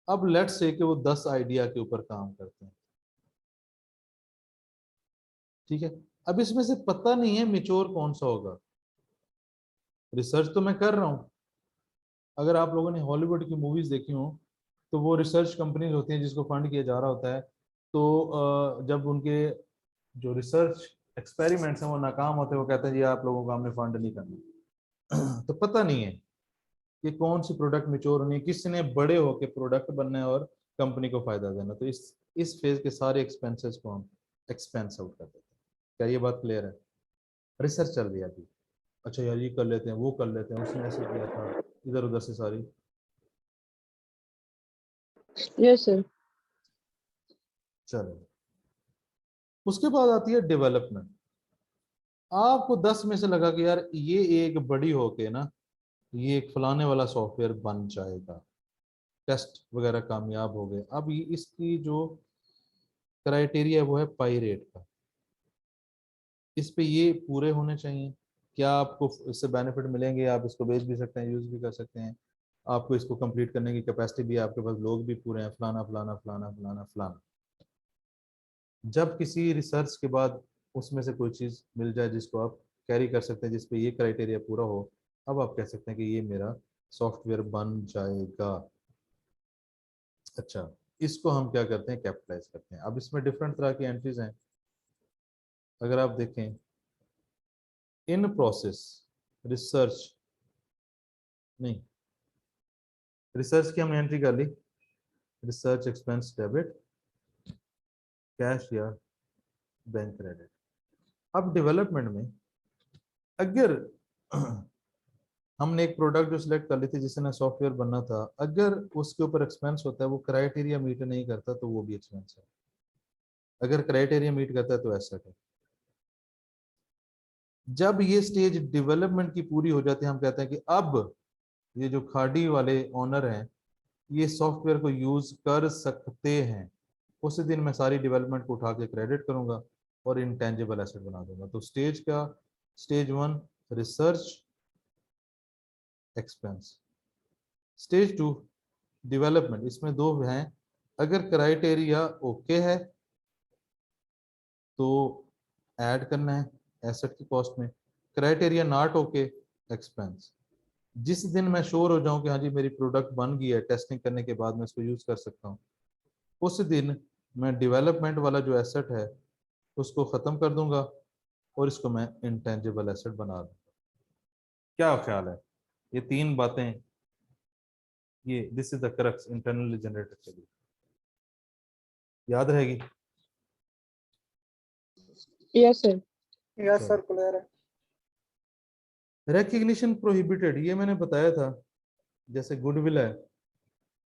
अब लेट्स से कि वो 10 आइडिया के ऊपर काम करते हैं, ठीक है। अब इसमें से पता नहीं है मेच्योर कौन सा होगा। रिसर्च तो मैं कर रहा हूँ। अगर आप लोगों ने हॉलीवुड की मूवीज देखी हो तो वो रिसर्च कंपनीज होती हैं जिसको फंड किया जा रहा होता है, तो जब उनके जो रिसर्च एक्सपेरिमेंट्स हैं वो नाकाम होते हैं, वो कहते हैं जी आप लोगों को हमने फंड नहीं करना। तो पता नहीं है कि कौन सी प्रोडक्ट मेच्योर होनी है, किसने बड़े होके प्रोडक्ट बनना है और कंपनी को फायदा देना। तो इस फेज के सारे एक्सपेंसेस को हम एक्सपेंस आउट कर देते हैं। क्या ये बात क्लियर है? रिसर्च चल रही है अभी, अच्छा यार ये कर लेते हैं, वो कर लेते हैं, उसने ऐसे किया था, इधर उधर से सारी। Yes sir. चलो, उसके बाद आती है डेवलपमेंट। आपको 10 में से लगा कि यार ये एक बड़ी होके ना, ये एक फलाने वाला सॉफ्टवेयर बन जाएगा, टेस्ट वगैरह कामयाब हो गए। अब ये इसकी जो क्राइटेरिया है वो है पाई रेट का, इस पे ये पूरे होने चाहिए। क्या आपको इससे बेनिफिट मिलेंगे? आप इसको बेच भी सकते हैं, यूज भी कर सकते हैं, आपको इसको कंप्लीट करने की कैपेसिटी भी है, आपके पास लोग भी पूरे हैं, फलाना फलाना फलाना फलाना फलाना। जब किसी रिसर्च के बाद उसमें से कोई चीज मिल जाए जिसको आप कैरी कर सकते हैं, जिसपे ये क्राइटेरिया पूरा हो, अब आप कह सकते हैं कि ये मेरा सॉफ्टवेयर बन जाएगा। अच्छा, इसको हम क्या करते हैं? कैपिटलाइज करते हैं। अब इसमें डिफरेंट तरह की एंट्रीज हैं। अगर आप देखें, इन प्रोसेस रिसर्च, नहीं, रिसर्च की हमने एंट्री कर ली, रिसर्च एक्सपेंस डेबिट, कैश या बैंक क्रेडिट। अब डेवलपमेंट में अगर हमने एक प्रोडक्ट जो सिलेक्ट कर ली थी जिससे ना सॉफ्टवेयर बनना था, अगर उसके ऊपर एक्सपेंस होता है, वो क्राइटेरिया मीट नहीं करता तो वो भी एक्सपेंस है। अगर क्राइटेरिया मीट करता है तो एसेट है। जब ये स्टेज डेवलपमेंट की पूरी हो जाती है, हम कहते हैं कि अब ये जो खाड़ी वाले ओनर हैं ये सॉफ्टवेयर को यूज कर सकते हैं। उसी दिन मैं सारी डेवलपमेंट को उठा के क्रेडिट करूंगा और इंटेंजिबल एसेट बना दूंगा। तो स्टेज का, stage 1 research expense, stage 2 development. इसमें दो हैं, अगर क्राइटेरिया ओके है तो ऐड करना है एसेट की कॉस्ट में, क्राइटेरिया नॉट ओके एक्सपेंस। जिस दिन मैं श्योर हो जाऊं कि हाँ जी मेरी प्रोडक्ट बन गई है, टेस्टिंग करने के बाद मैं इसको यूज कर सकता हूँ, उस दिन मैं डेवलपमेंट वाला जो एसेट है उसको खत्म कर दूंगा और इसको मैं इंटेंजिबल एसेट बना दूंगा। क्या ख्याल है? ये 3 बातें, ये this is the crux internally generated के लिए, याद रहेगी? Yes sir. Yes sir, clear है। रिकग्निशन प्रोहिबिटेड, ये मैंने बताया था, जैसे गुडविल है,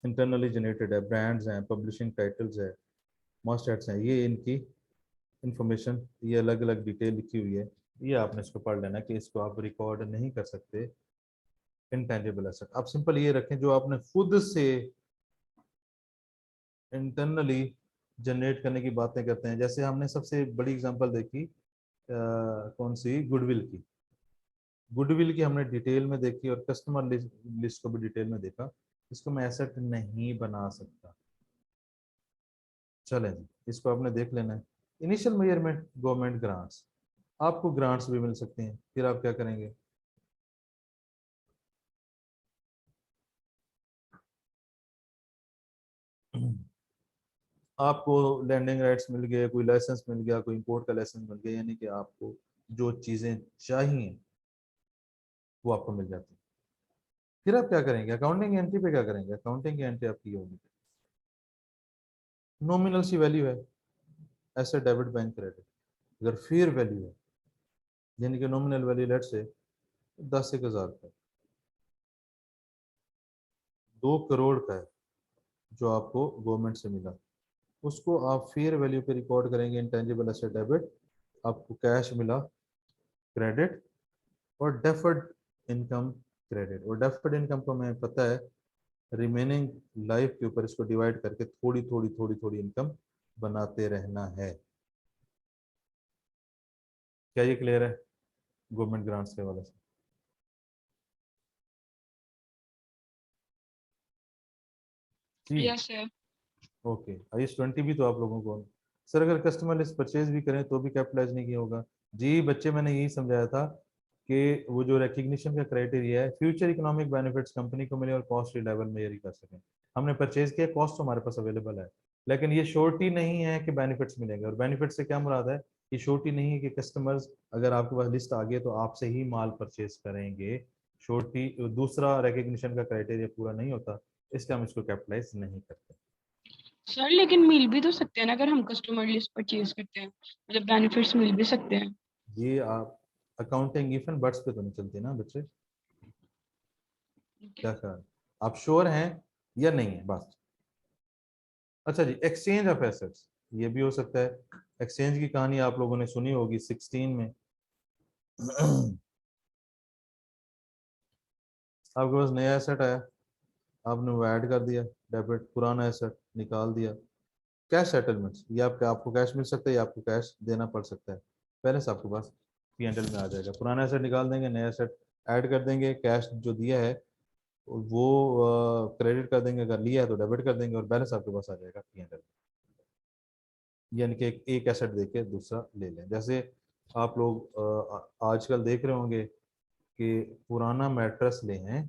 इंटरनली जनरेटेड है, ब्रांड्स हैं, पब्लिशिंग टाइटल्स है, मस्ट एड्स हैं, ये इनकी इंफॉर्मेशन, ये अलग अलग डिटेल लिखी हुई है। ये आपने इसको पढ़ लेना कि इसको आप रिकॉर्ड नहीं कर सकते इंटेंजिबल एसेट। आप सिंपल ये रखें जो आपने खुद से इंटरनली जनरेट करने की बातें करते हैं। जैसे हमने सबसे बड़ी एग्जांपल देखी कौन सी, गुडविल की। गुडविल की हमने डिटेल में देखी और कस्टमर लिस्ट को भी डिटेल में देखा। इसको मैं एसेट नहीं बना सकता। चलें जी, इसको आपने देख लेना है। इनिशियल मेजरमेंट, गवर्नमेंट ग्रांट्स, आपको ग्रांट्स भी मिल सकती हैं, फिर आप क्या करेंगे, आपको लैंडिंग राइट्स मिल गए, कोई लाइसेंस मिल गया, कोई इंपोर्ट का लाइसेंस मिल गया, यानी कि आपको जो चीज़ें चाहिए वो आपको मिल जाती है। फिर आप क्या करेंगे, अकाउंटिंग एंट्री पे क्या करेंगे, अकाउंटिंग एंट्री आपकी ये होगी, नॉमिनल सी वैल्यू है, ऐसे डेबिट बैंक क्रेडिट। अगर फेयर वैल्यू है, यानी कि नॉमिनल वैल्यू लेट से 10,000 का, 2 करोड़ का है जो आपको गवर्नमेंट से मिला, उसको आप फेयर वैल्यू पे रिकॉर्ड करेंगे, इंटेंजिबल एसेट डेबिट। आपको कैश मिला क्रेडिट, और डेफर्ड इनकम क्रेडिट। और डेफर्ड इनकम को मैं पता है रिमेनिंग लाइफ के ऊपर इसको डिवाइड करके थोड़ी थोड़ी थोड़ी थोड़ी इनकम बनाते रहना है। क्या ये क्लियर है गवर्नमेंट ग्रांट्स के हवाले से? जी यस सर। ओके। IS-20 भी तो आप लोगों को, सर अगर कस्टमर लिस्ट परचेज भी करें तो भी कैपिटलाइज नहीं किया होगा। जी बच्चे, मैंने यही समझाया था कि वो जो रिकग्निशन का क्राइटेरिया है, फ्यूचर इकोनॉमिक बेनिफिट्स कंपनी को मिले और कॉस्ट लेवल में ये कर सकें। हमने परचेज किया, कॉस्ट तो हमारे पास अवेलेबल है, लेकिन ये श्योरिटी नहीं है कि बेनिफिट्स मिलेंगे। और बेनिफिट से क्या मुराद है, ये श्योरिटी नहीं है कि कस्टमर्स अगर आपके पास लिस्ट आ गई तो आपसे ही माल परचेज करेंगे। श्योरिटी दूसरा रिकग्निशन का क्राइटेरिया पूरा नहीं होता, इसलिए हम इसको कैपिटलाइज नहीं करते। सर लेकिन मिल भी तो सकते हैं ना, अगर हम कस्टमर लिस्ट परचेज करते हैं, मतलब बेनिफिट्स मिल भी सकते हैं। ये आप अकाउंटिंग इफ एंड बट्स पे तो नहीं चलती ना बच्चे, क्या ख्याल, आप श्योर हैं या नहीं है बस। अच्छा जी, एक्सचेंज ऑफ एसेट्स, ये भी हो सकता है। एक्सचेंज की कहानी आप लोगों ने सुनी होगी 16 में। आपके पास नया एसेट आया, आपने वो ऐड कर दिया डेबिट, पुराना एसेट निकाल दिया। कैश सेटलमेंट्स, ये आपको कैश मिल सकता है या आपको कैश देना पड़ सकता है, बैलेंस आपके पास P&L में आ जाएगा। पुराना एसेट निकाल देंगे, नया एसेट ऐड कर देंगे, कैश जो दिया है वो क्रेडिट कर देंगे, अगर लिया है तो डेबिट कर देंगे, और बैलेंस आपके पास आ जाएगा P&L। यानी कि एक एसेट देके दूसरा ले लें। जैसे आप लोग आजकल देख रहे होंगे कि पुराना मैट्रेस ले हैं,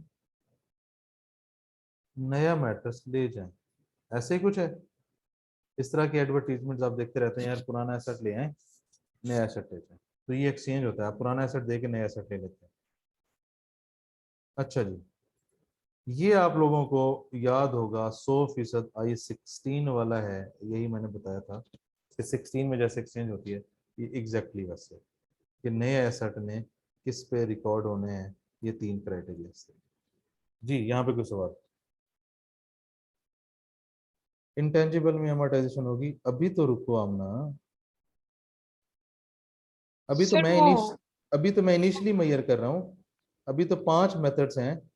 नया मैट्रेस ले जाएं, ऐसे ही कुछ है। इस तरह की एडवर्टीजमेंट्स आप देखते रहते हैं, यार पुराना एसेट ले आए, नया एसेट ले जाएं। तो ये एक्सचेंज होता है, आप पुराना एसेट दे के नया एसेट ले लेते हैं। अच्छा जी, ये आप लोगों को याद होगा 100% I-16 वाला है, यही मैंने बताया था कि 16 में जैसे एक्सचेंज होती है, ये एग्जैक्टली वैसे कि नए एसेट ने किस पे रिकॉर्ड होने हैं, ये 3 क्राइटेरिया से। जी यहाँ पे कोई सवाल? इंटेंजिबल में अमोर्टाइजेशन होगी, अभी तो रुको आमना, अभी तो सर मैं वो अभी तो मैं इनिशियली मेजर कर रहा हूँ। अभी तो 5 मेथड्स हैं,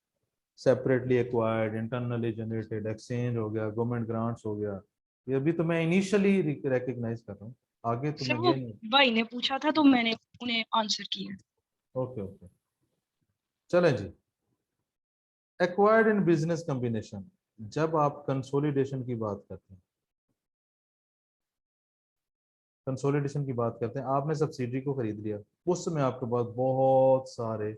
separately acquired, internally generated, exchange हो गया, गवर्नमेंट ग्रांट्स हो गया। ये अभी तो मैं इनिशियली रिकग्नाइज कर रहा हूँ, आगे तो सर मैं वो ये नहीं। भाई ने पूछा था तो मैंने उन्हें आंसर किया। ओके ओके, चलें जी। एक्वायर्ड इन बिजनेस कॉम्बिनेशन, जब आप कंसोलिडेशन की बात करते हैं, कंसोलिडेशन की बात करते हैं, आपने सब्सिडी को खरीद लिया, उस समय आपके पास बहुत सारे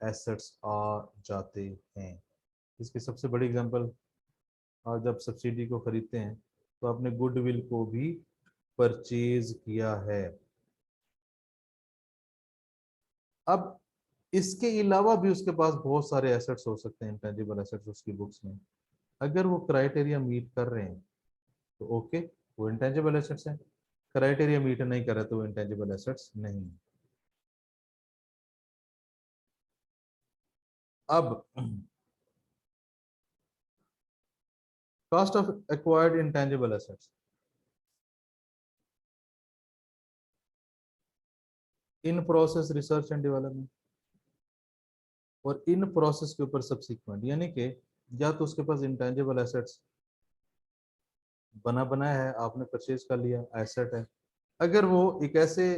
एसेट्स आ जाते हैं। इसकी सबसे बड़ी एग्जांपल, आज जब सब्सिडी को खरीदते हैं तो आपने गुडविल को भी परचेज किया है। अब इसके अलावा भी उसके पास बहुत सारे एसेट्स हो सकते हैं, इंटेंजिबल एसेट्स उसकी बुक्स में, अगर वो क्राइटेरिया मीट कर रहे हैं तो ओके, वो इंटेंजिबल एसेट्स हैं। क्राइटेरिया मीट नहीं कर रहे तो वो इंटेंजिबल एसेट्स नहीं है। अब cost of acquired intangible assets, in process research and development, और इन प्रोसेस के ऊपर सब्सिक्वेंट, यानी कि या तो उसके पास इंटेंजिबल एसेट्स बनाया है, आपने परचेज कर लिया, एसेट है। अगर वो एक ऐसे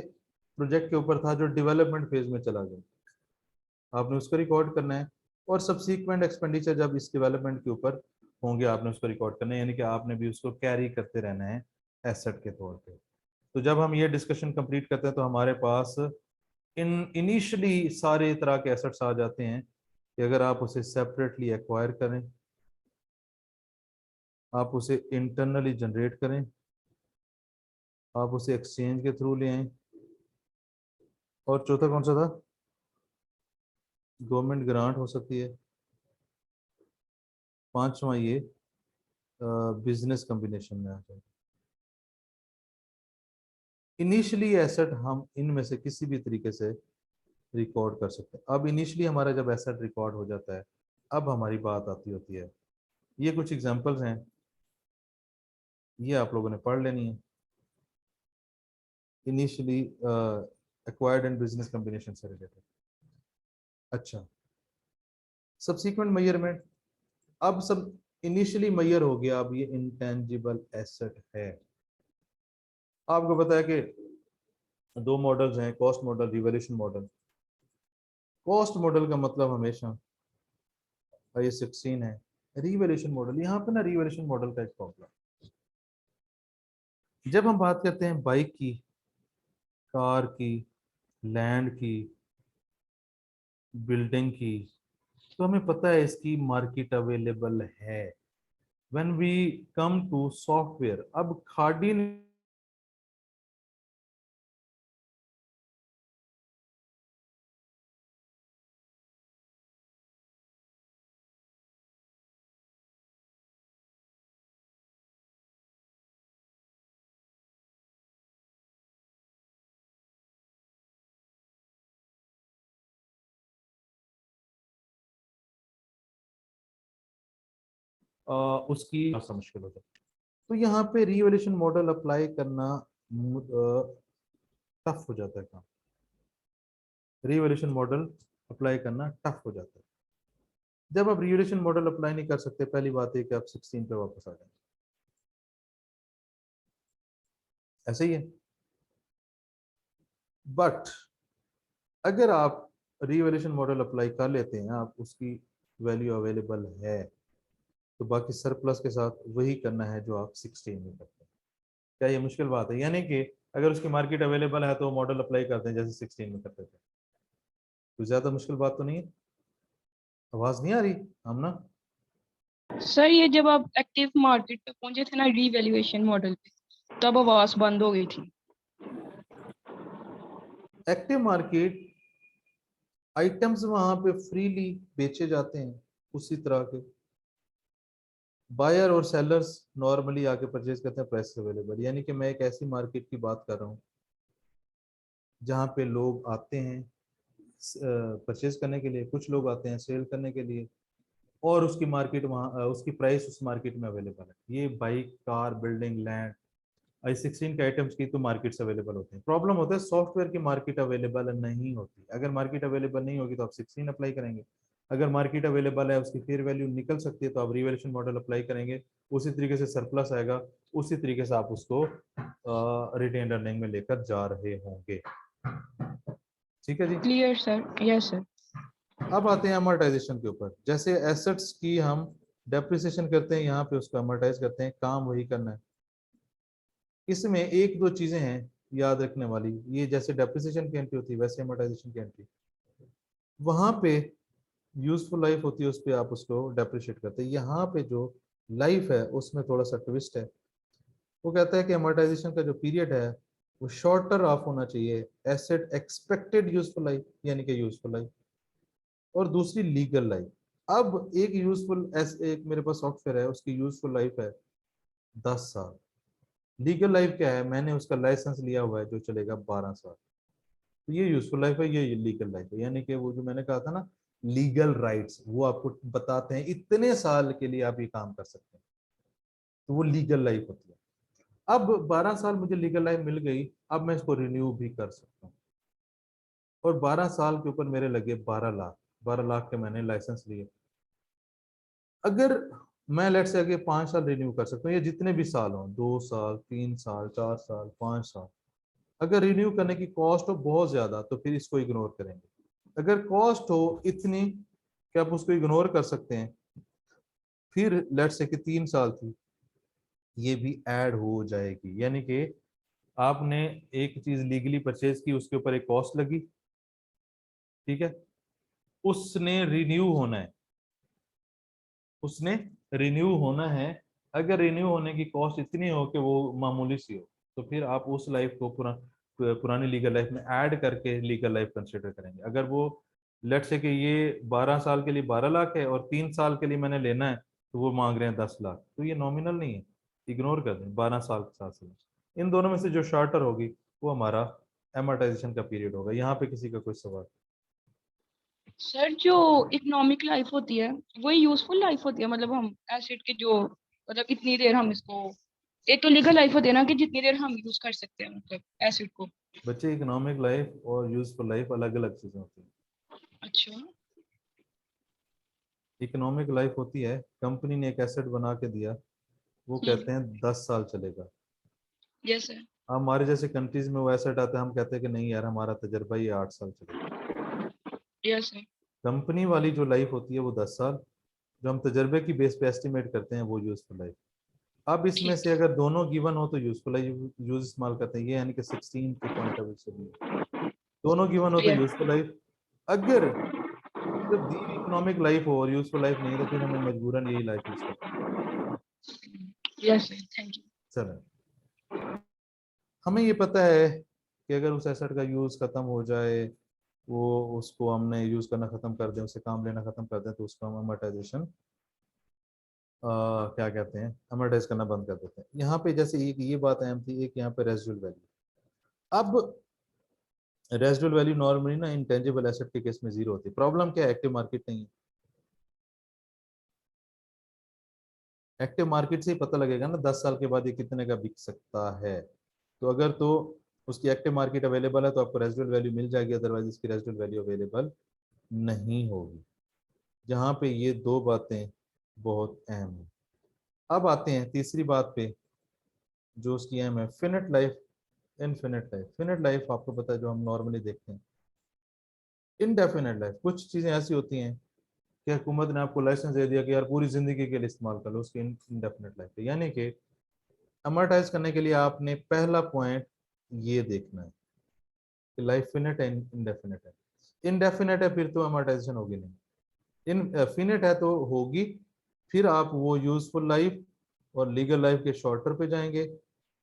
प्रोजेक्ट के ऊपर था जो डेवलपमेंट फेज में चला गया, आपने उसको रिकॉर्ड करना है, और सब्सिक्वेंट एक्सपेंडिचर जब इस डेवलपमेंट के ऊपर होंगे आपने उसको रिकॉर्ड करना है, यानी कि आपने भी उसको कैरी करते रहना है एसेट के तौर पे। तो जब हम ये डिस्कशन कंप्लीट करते हैं तो हमारे पास इनिशियली सारे तरह के एसेट्स आ जाते हैं कि अगर आप उसे सेपरेटली एक्वायर करें, आप उसे इंटरनली जनरेट करें, आप उसे एक्सचेंज के थ्रू ले आए, और चौथा कौन सा था, गवर्नमेंट ग्रांट हो सकती है, पांचवा ये बिजनेस कॉम्बिनेशन में आ जाए। इनिशियली एसेट हम इनमें से किसी भी तरीके से रिकॉर्ड कर सकते हैं। अब इनिशियली हमारा जब एसेट रिकॉर्ड हो जाता है, अब हमारी बात आती होती है, ये कुछ एग्जांपल्स हैं, ये आप लोगों ने पढ़ लेनी है। Initially acquired and business combination से रिलेटेड। अच्छा, सब्सीक्वेंट मेजरमेंट, अब सब इनिशियली मेजर हो गया, अब ये इंटेंजिबल एसेट है। आपको पता है कि दो मॉडल्स हैं, cost model, revaluation model. Cost model का मतलब हमेशा ये 16 है। रिवैल्यूएशन मॉडल, यहाँ पे ना रिवैल्यूएशन मॉडल का एक प्रॉब्लम, जब हम बात करते हैं बाइक की, कार की, लैंड की, बिल्डिंग की, तो हमें पता है इसकी मार्केट अवेलेबल है। When we come to software, अब खाड़ी उसकी सा मुश्किल हो जाए। तो यहाँ पे रिवैल्यूएशन मॉडल अप्लाई करना टफ हो जाता है काम। रिवैल्यूएशन मॉडल अप्लाई करना टफ हो जाता है। जब आप रिवैल्यूएशन मॉडल अप्लाई नहीं कर सकते, पहली बात है कि आप 16 पे वापस आ जाएंगे, ऐसे ही है। बट अगर आप रिवैल्यूएशन मॉडल अप्लाई कर लेते हैं, आप उसकी वैल्यू अवेलेबल है, तो बाकी सरप्लस के साथ वही करना है जो आप 16 में करते हैं। क्या ये मुश्किल बात है? यानी कि अगर उसकी मार्केट अवेलेबल है तो मॉडल अप्लाई करते हैं जैसे 16 में करते थे। तो ज्यादा मुश्किल बात तो नहीं है। आवाज नहीं आ रही आमना? सर ये जब आप एक्टिव मार्केट पे पहुंचे थे ना रीवैल्यूएशन मॉडल पे, तब आवाज बंद हो गई थी। एक्टिव मार्केट आइटम्स वहां पे फ्रीली बेचे जाते हैं उसी तरह के, बायर और सेलर्स नॉर्मली आके परचेज करते हैं, प्राइस अवेलेबल। यानी कि मैं एक ऐसी मार्केट की बात कर रहा हूँ जहाँ पे लोग आते हैं परचेज करने के लिए, कुछ लोग आते हैं सेल करने के लिए, और उसकी मार्केट वहाँ उसकी प्राइस उस मार्केट में अवेलेबल है। ये बाइक, कार, बिल्डिंग, लैंड, आई 16 के आइटम्स की तो मार्केट्स अवेलेबल होते हैं। प्रॉब्लम होता है सॉफ्टवेयर की मार्केट अवेलेबल नहीं होती। अगर मार्केट अवेलेबल नहीं होगी तो आप 16 अप्लाई करेंगे, अगर मार्केट अवेलेबल है, उसकी फेयर वैल्यू निकल सकती है, तो आप रिवैल्यूएशन मॉडल अप्लाई करेंगे, उसी तरीके से सरप्लस आएगा, उसी तरीके से आप उसको रिटेन अर्निंग में लेकर जा रहे होंगे। ठीक है जी। Clear sir, yes sir. अब आते हैं अमोर्टाइजेशन के ऊपर। जैसे एसेट्स की हम डेप्रिसिएशन करते हैं, यहाँ पे उसको अमोर्टाइज करते हैं, काम वही करना है। इसमें एक दो चीजें हैं याद रखने वाली, ये जैसे डेप्रिसिएशन की एंट्री होती है वैसे अमोर्टाइजेशन की एंट्री, वहां पे यूजफुल लाइफ होती है, उस पर आप उसको डेप्रिशिएट करते हैं। यहाँ पे जो लाइफ है उसमें थोड़ा सा ट्विस्ट है। वो कहता है कि अमोर्टाइजेशन का जो पीरियड है वो शॉर्टर ऑफ होना चाहिए एसेट एक्सपेक्टेड यूजफुल लाइफ, यानी कि यूजफुल लाइफ, और दूसरी लीगल लाइफ। अब एक यूजफुल एक मेरे पास सॉफ्टवेयर है, उसकी यूजफुल लाइफ है 10 साल। लीगल लाइफ क्या है? मैंने उसका लाइसेंस लिया हुआ है जो चलेगा 12 साल। तो ये यूजफुल लाइफ है, ये लीगल लाइफ है। यानी कि वो जो मैंने कहा था ना, लीगल राइट्स, वो आपको बताते हैं इतने साल के लिए आप ये काम कर सकते हैं। तो वो लीगल लाइफ होती है। अब 12 साल मुझे लीगल लाइफ मिल गई, अब मैं इसको रिन्यू भी कर सकता हूँ। और 12 साल के ऊपर मेरे लगे 12 लाख, 12 लाख के मैंने लाइसेंस लिए। अगर मैं लेट से आगे 5 साल रिन्यू कर सकता हूँ, या जितने भी साल हो, 2 साल, 3 साल, 4 साल, 5 साल, अगर रिन्यू करने की कॉस्ट हो बहुत ज्यादा तो फिर इसको इग्नोर करेंगे। अगर कॉस्ट हो इतनी कि आप उसको इग्नोर कर सकते हैं, फिर लेट से कि 3 साल थी, ये भी ऐड हो जाएगी। यानी कि आपने एक चीज लीगली परचेज की, उसके ऊपर एक कॉस्ट लगी, ठीक है, उसने रिन्यू होना है, उसने रिन्यू होना है। अगर रिन्यू होने की कॉस्ट इतनी हो कि वो मामूली सी हो, तो फिर आप उस लाइफ को पुरानी लीगल लाइफ में ऐड करके लीगल लाइफ कंसिडर करेंगे। अगर वो लेट से कि ये 12 साल के लिए 12 लाख है और 3 साल के लिए मैंने लेना है, तो वो मांग रहे हैं 10 लाख, तो ये नॉमिनल नहीं है, इग्नोर कर दें। 12 साल के साथ साथ इन दोनों में से जो शॉर्टर होगी वो हमारा एमोर्टाइजेशन का पीरियड होगा। यहाँ पे किसी का कोई सवाल? सर जो इकोनॉमिक लाइफ होती है वो यूजफुल लाइफ होती है, मतलब हम एसिड के जो, मतलब इतनी देर हम इसको, एक तो लीगल लाइफ होती है ना कि जितनी देर हम यूज कर सकते हैं मतलब एसिड को। बच्चे, इकोनॉमिक लाइफ और यूजफुल लाइफ अलग अलग चीजें होती हैं। अच्छा। इकोनॉमिक लाइफ होती है, कंपनी ने एक एसेट बना के दिया, वो कहते हैं 10 साल चलेगा। Yes sir. हमारे जैसे कंट्रीज में वो एसेट आता है, हम कहते हैं कि नहीं यार, हमारा तजर्बा ही 8 साल चलेगा। Yes sir. कंपनी वाली जो लाइफ होती है वो 10 साल, जो हम तजर्बे की बेस पे एस्टिमेट करते हैं वो यूजफुल लाइफ। अब इसमें ठीक। से अगर दोनों गिवन हो तो यूजफुल लाइफ यूज इस्तेमाल करते हैं, ये यानी कि 16 के पॉइंट ऑफ व्यू से भी दोनों गिवन हो तो यस। Useful life. अगर सिर्फ दी इकोनॉमिक लाइफ हो और यूजफुल लाइफ नहीं, तो फिर हमें मजबूरन यही लाइफ यूज करनी है। Yes sir, thank you. चलें, हमें ये पता है कि अगर उस एसेट का यूज खत्म हो जाए, वो उसको हमने यूज करना खत्म कर दें, उसे काम लेना खत्म कर दें, तो उसको हम अमोर्टाइजेशन क्या कहते हैं, अमोर्टाइज करना बंद कर देते हैं। यहाँ पे जैसे एक ये बात अहम थी, एक यहाँ पे रेजिडुअल वैल्यू। अब रेजिडुअल वैल्यू नॉर्मली ना इंटेंजिबल एसेट के केस में 0 होती है। प्रॉब्लम क्या है, एक्टिव मार्केट नहीं है। एक्टिव मार्केट से ही पता लगेगा ना 10 साल के बाद ये कितने का बिक सकता है। तो अगर तो उसकी एक्टिव मार्केट अवेलेबल है तो आपको रेजिडुअल वैल्यू मिल जाएगी, अदरवाइज इसकी रेजिडुअल वैल्यू अवेलेबल नहीं होगी। जहाँ पे ये दो बातें बहुत अहम है। अब आते हैं तीसरी बात पे जो उसकी अहम है, finite life, infinite life. Finite life आपको पता है जो हम नॉर्मली देखते हैं। इनडेफिनेट लाइफ, कुछ चीजें ऐसी होती हैं कि हुकूमत ने आपको लाइसेंस दे दिया कि यार पूरी जिंदगी के लिए इस्तेमाल कर लो, उसकी इनडेफिनेट लाइफ है। यानी कि अमोर्टाइज करने के लिए आपने पहला पॉइंट ये देखना है कि लाइफ फिनिट है इनडेफिनेट है। इनडेफिनेट है फिर तो अमोर्टाइजेशन होगी नहीं, इन फिनिट है तो होगी। फिर आप वो यूजफुल लाइफ और लीगल लाइफ के शॉर्टर पे जाएंगे,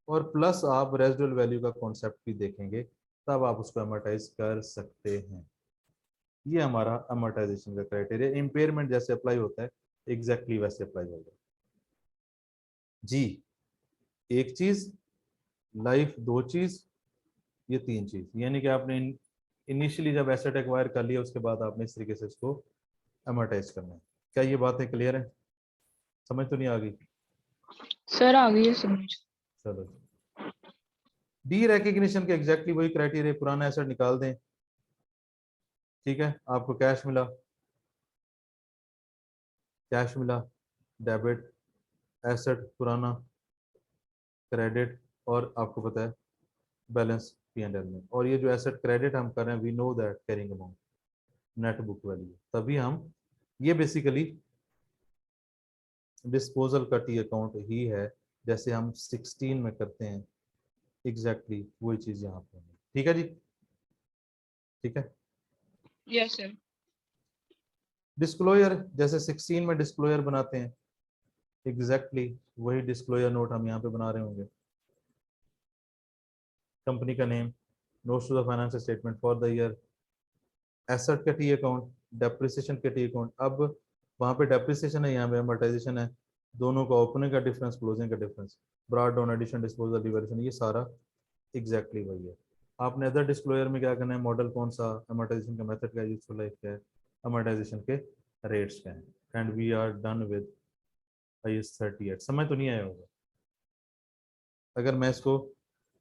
और प्लस आप रेजिडुअल वैल्यू का कॉन्सेप्ट भी देखेंगे, तब आप उसको अमोर्टाइज कर सकते हैं। ये हमारा अमोर्टाइजेशन का क्राइटेरिया। इम्पेयरमेंट जैसे अप्लाई होता है एग्जैक्टली वैसे अप्लाई होगा जी। एक चीज, लाइफ 2 चीज, ये 3 चीज। यानी कि आपने इनिशियली जब एसेट एक्वायर कर लिया, उसके बाद आपने इस तरीके से इसको अमोर्टाइज करना है। क्या ये बातें क्लियर है? समझ तो नहीं आ गई? सर आ गई है समझ। चलो, डी रिकग्निशन के एग्जैक्टली वही क्राइटेरिया, पुराना एसेट निकाल दें, ठीक है, आपको कैश मिला, कैश मिला, डेबिट, एसेट पुराना, क्रेडिट, और आपको पता है बैलेंस P&L में। और ये जो एसेट क्रेडिट हम कर रहे हैं, we know that carrying amount net book value, तभी हम, ये बेसिकली डिस्पोजल का टी अकाउंट ही है, जैसे हम 16 में करते हैं, एग्जैक्टली वही चीज यहाँ पे है। ठीक है जी, ठीक है। Yes sir. डिस्क्लोजर, जैसे 16 में डिस्क्लोजर बनाते हैं, एग्जैक्टली वही डिस्क्लोजर नोट हम यहाँ पे बना रहे होंगे। कंपनी का name, notes to the financial statement for the year, asset का टी अकाउंट, डेप्रिसिएशन का टी अकाउंट। अब वहाँ पे डेप्रिसिएशन है, यहाँ पे अमोर्टाइजेशन है, दोनों का ओपनिंग का डिफरेंस, क्लोजिंग का difference, brought down, addition, disposal, deviation, ये सारा एग्जैक्टली वही है। आपने अदर डिस्क्लोजर में क्या करना है, मॉडल कौन सा, अमोर्टाइजेशन का मेथड क्या है, यूजफुल लाइफ क्या है, अमोर्टाइजेशन के रेट्स क्या है, and we are done with IS38 समझ तो नहीं आया होगा। अगर मैं इसको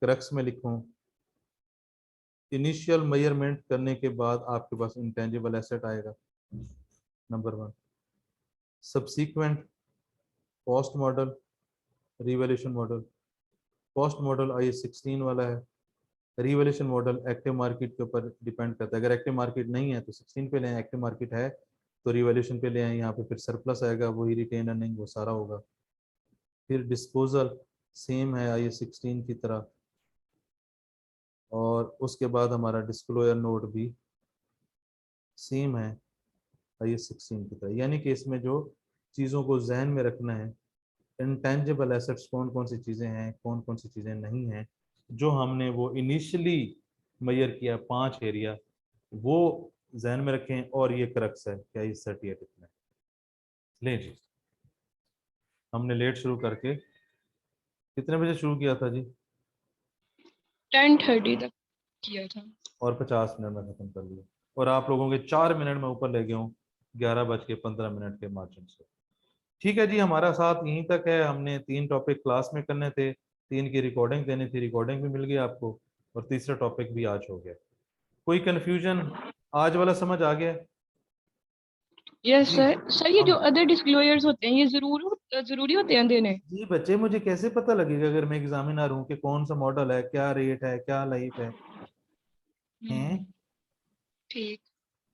क्रक्स में लिखूं, इनिशियल मेजरमेंट करने के बाद आपके पास इंटेंजिबल एसेट आएगा number 1। Subsequent cost model, revaluation model. Cost model IS16 वाला है, रिवैल्यूएशन मॉडल एक्टिव मार्केट के ऊपर डिपेंड करता है। अगर एक्टिव मार्केट नहीं है तो 16 पे ले आए, एक्टिव मार्केट है तो रिवैल्यूएशन पे ले आए। यहाँ पे फिर सरप्लस आएगा, वही रिटेन अर्निंग वो सारा होगा। फिर डिस्पोजल सेम है IS16 की तरह, और उसके बाद हमारा डिस्क्लोजर नोट भी सेम है IS16 की तरह। यानी कि इसमें जो चीज़ों को जहन में रखना है, इंटेंजिबल एसेट्स कौन कौन सी चीज़ें हैं, कौन कौन सी चीज़ें नहीं हैं, जो हमने वो इनिशियली मेजर किया 5 एरिया, वो जहन में रखें। और ये क्रक्स है क्या IS38 इतना ले जी। हमने लेट शुरू करके कितने बजे शुरू किया था जी? 10:30 तक किया था। और 50 मिनट में खत्म कर लिया, और आप लोगों के 4 मिनट में ऊपर ले गया हूँ 11:15 के मार्जिन से। ठीक है जी, हमारा साथ यहीं तक है। हमने 3 टॉपिक क्लास में करने थे, 3 की रिकॉर्डिंग देनी थी, रिकॉर्डिंग भी मिल गई आपको, और तीसरा टॉपिक भी आज हो गया। कोई कंफ्यूजन? आज वाला समझ आ गया? यस जी सर ये जो हम अदर डिस्क्लोजर्स होते हैं ये जरूरी होते हैं देने? जी बच्चे, मुझे कैसे पता लगेगा अगर मैं एग्जामिनर हूँ कि कौन सा मॉडल है, क्या रेट है, क्या लाइफ है? हैं? ठीक।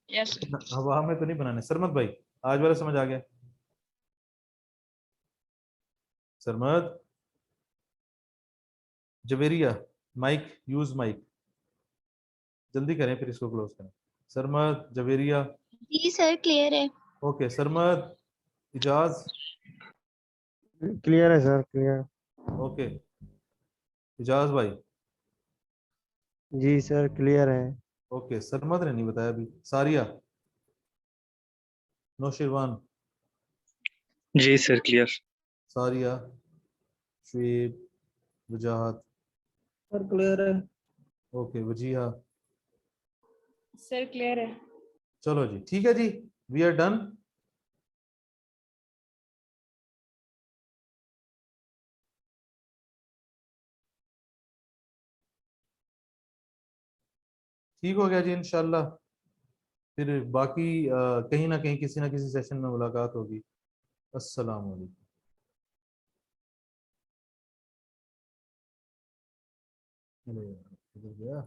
Yes sir. हवा में तो नहीं बनाने। सरमत भाई, आज वाला समझ आ गया? सरमत, जवेरिया, माइक यूज माइक, जल्दी करें फिर इसको क्लोज करें। सरमत, जवेरिया। जी सर क्लियर है। ओके सरमत, इजाज। क्लियर है सर, क्लियर। ओके इजाज भाई। जी सर क्लियर है। ओके सरमत ने नहीं बताया अभी। सारिया, नौशिरवान। जी सर क्लियर। सारिया, शुएब, वजाहत। सर क्लियर है। ओके वजीहा। सर क्लियर है। चलो जी, ठीक है जी, वी आर डन। ठीक हो गया जी इंशाल्लाह। फिर बाकी कहीं ना कहीं किसी ना किसी सेशन में मुलाकात होगी। अस्सलाम वालेकुम। अरे यार, किधर गया?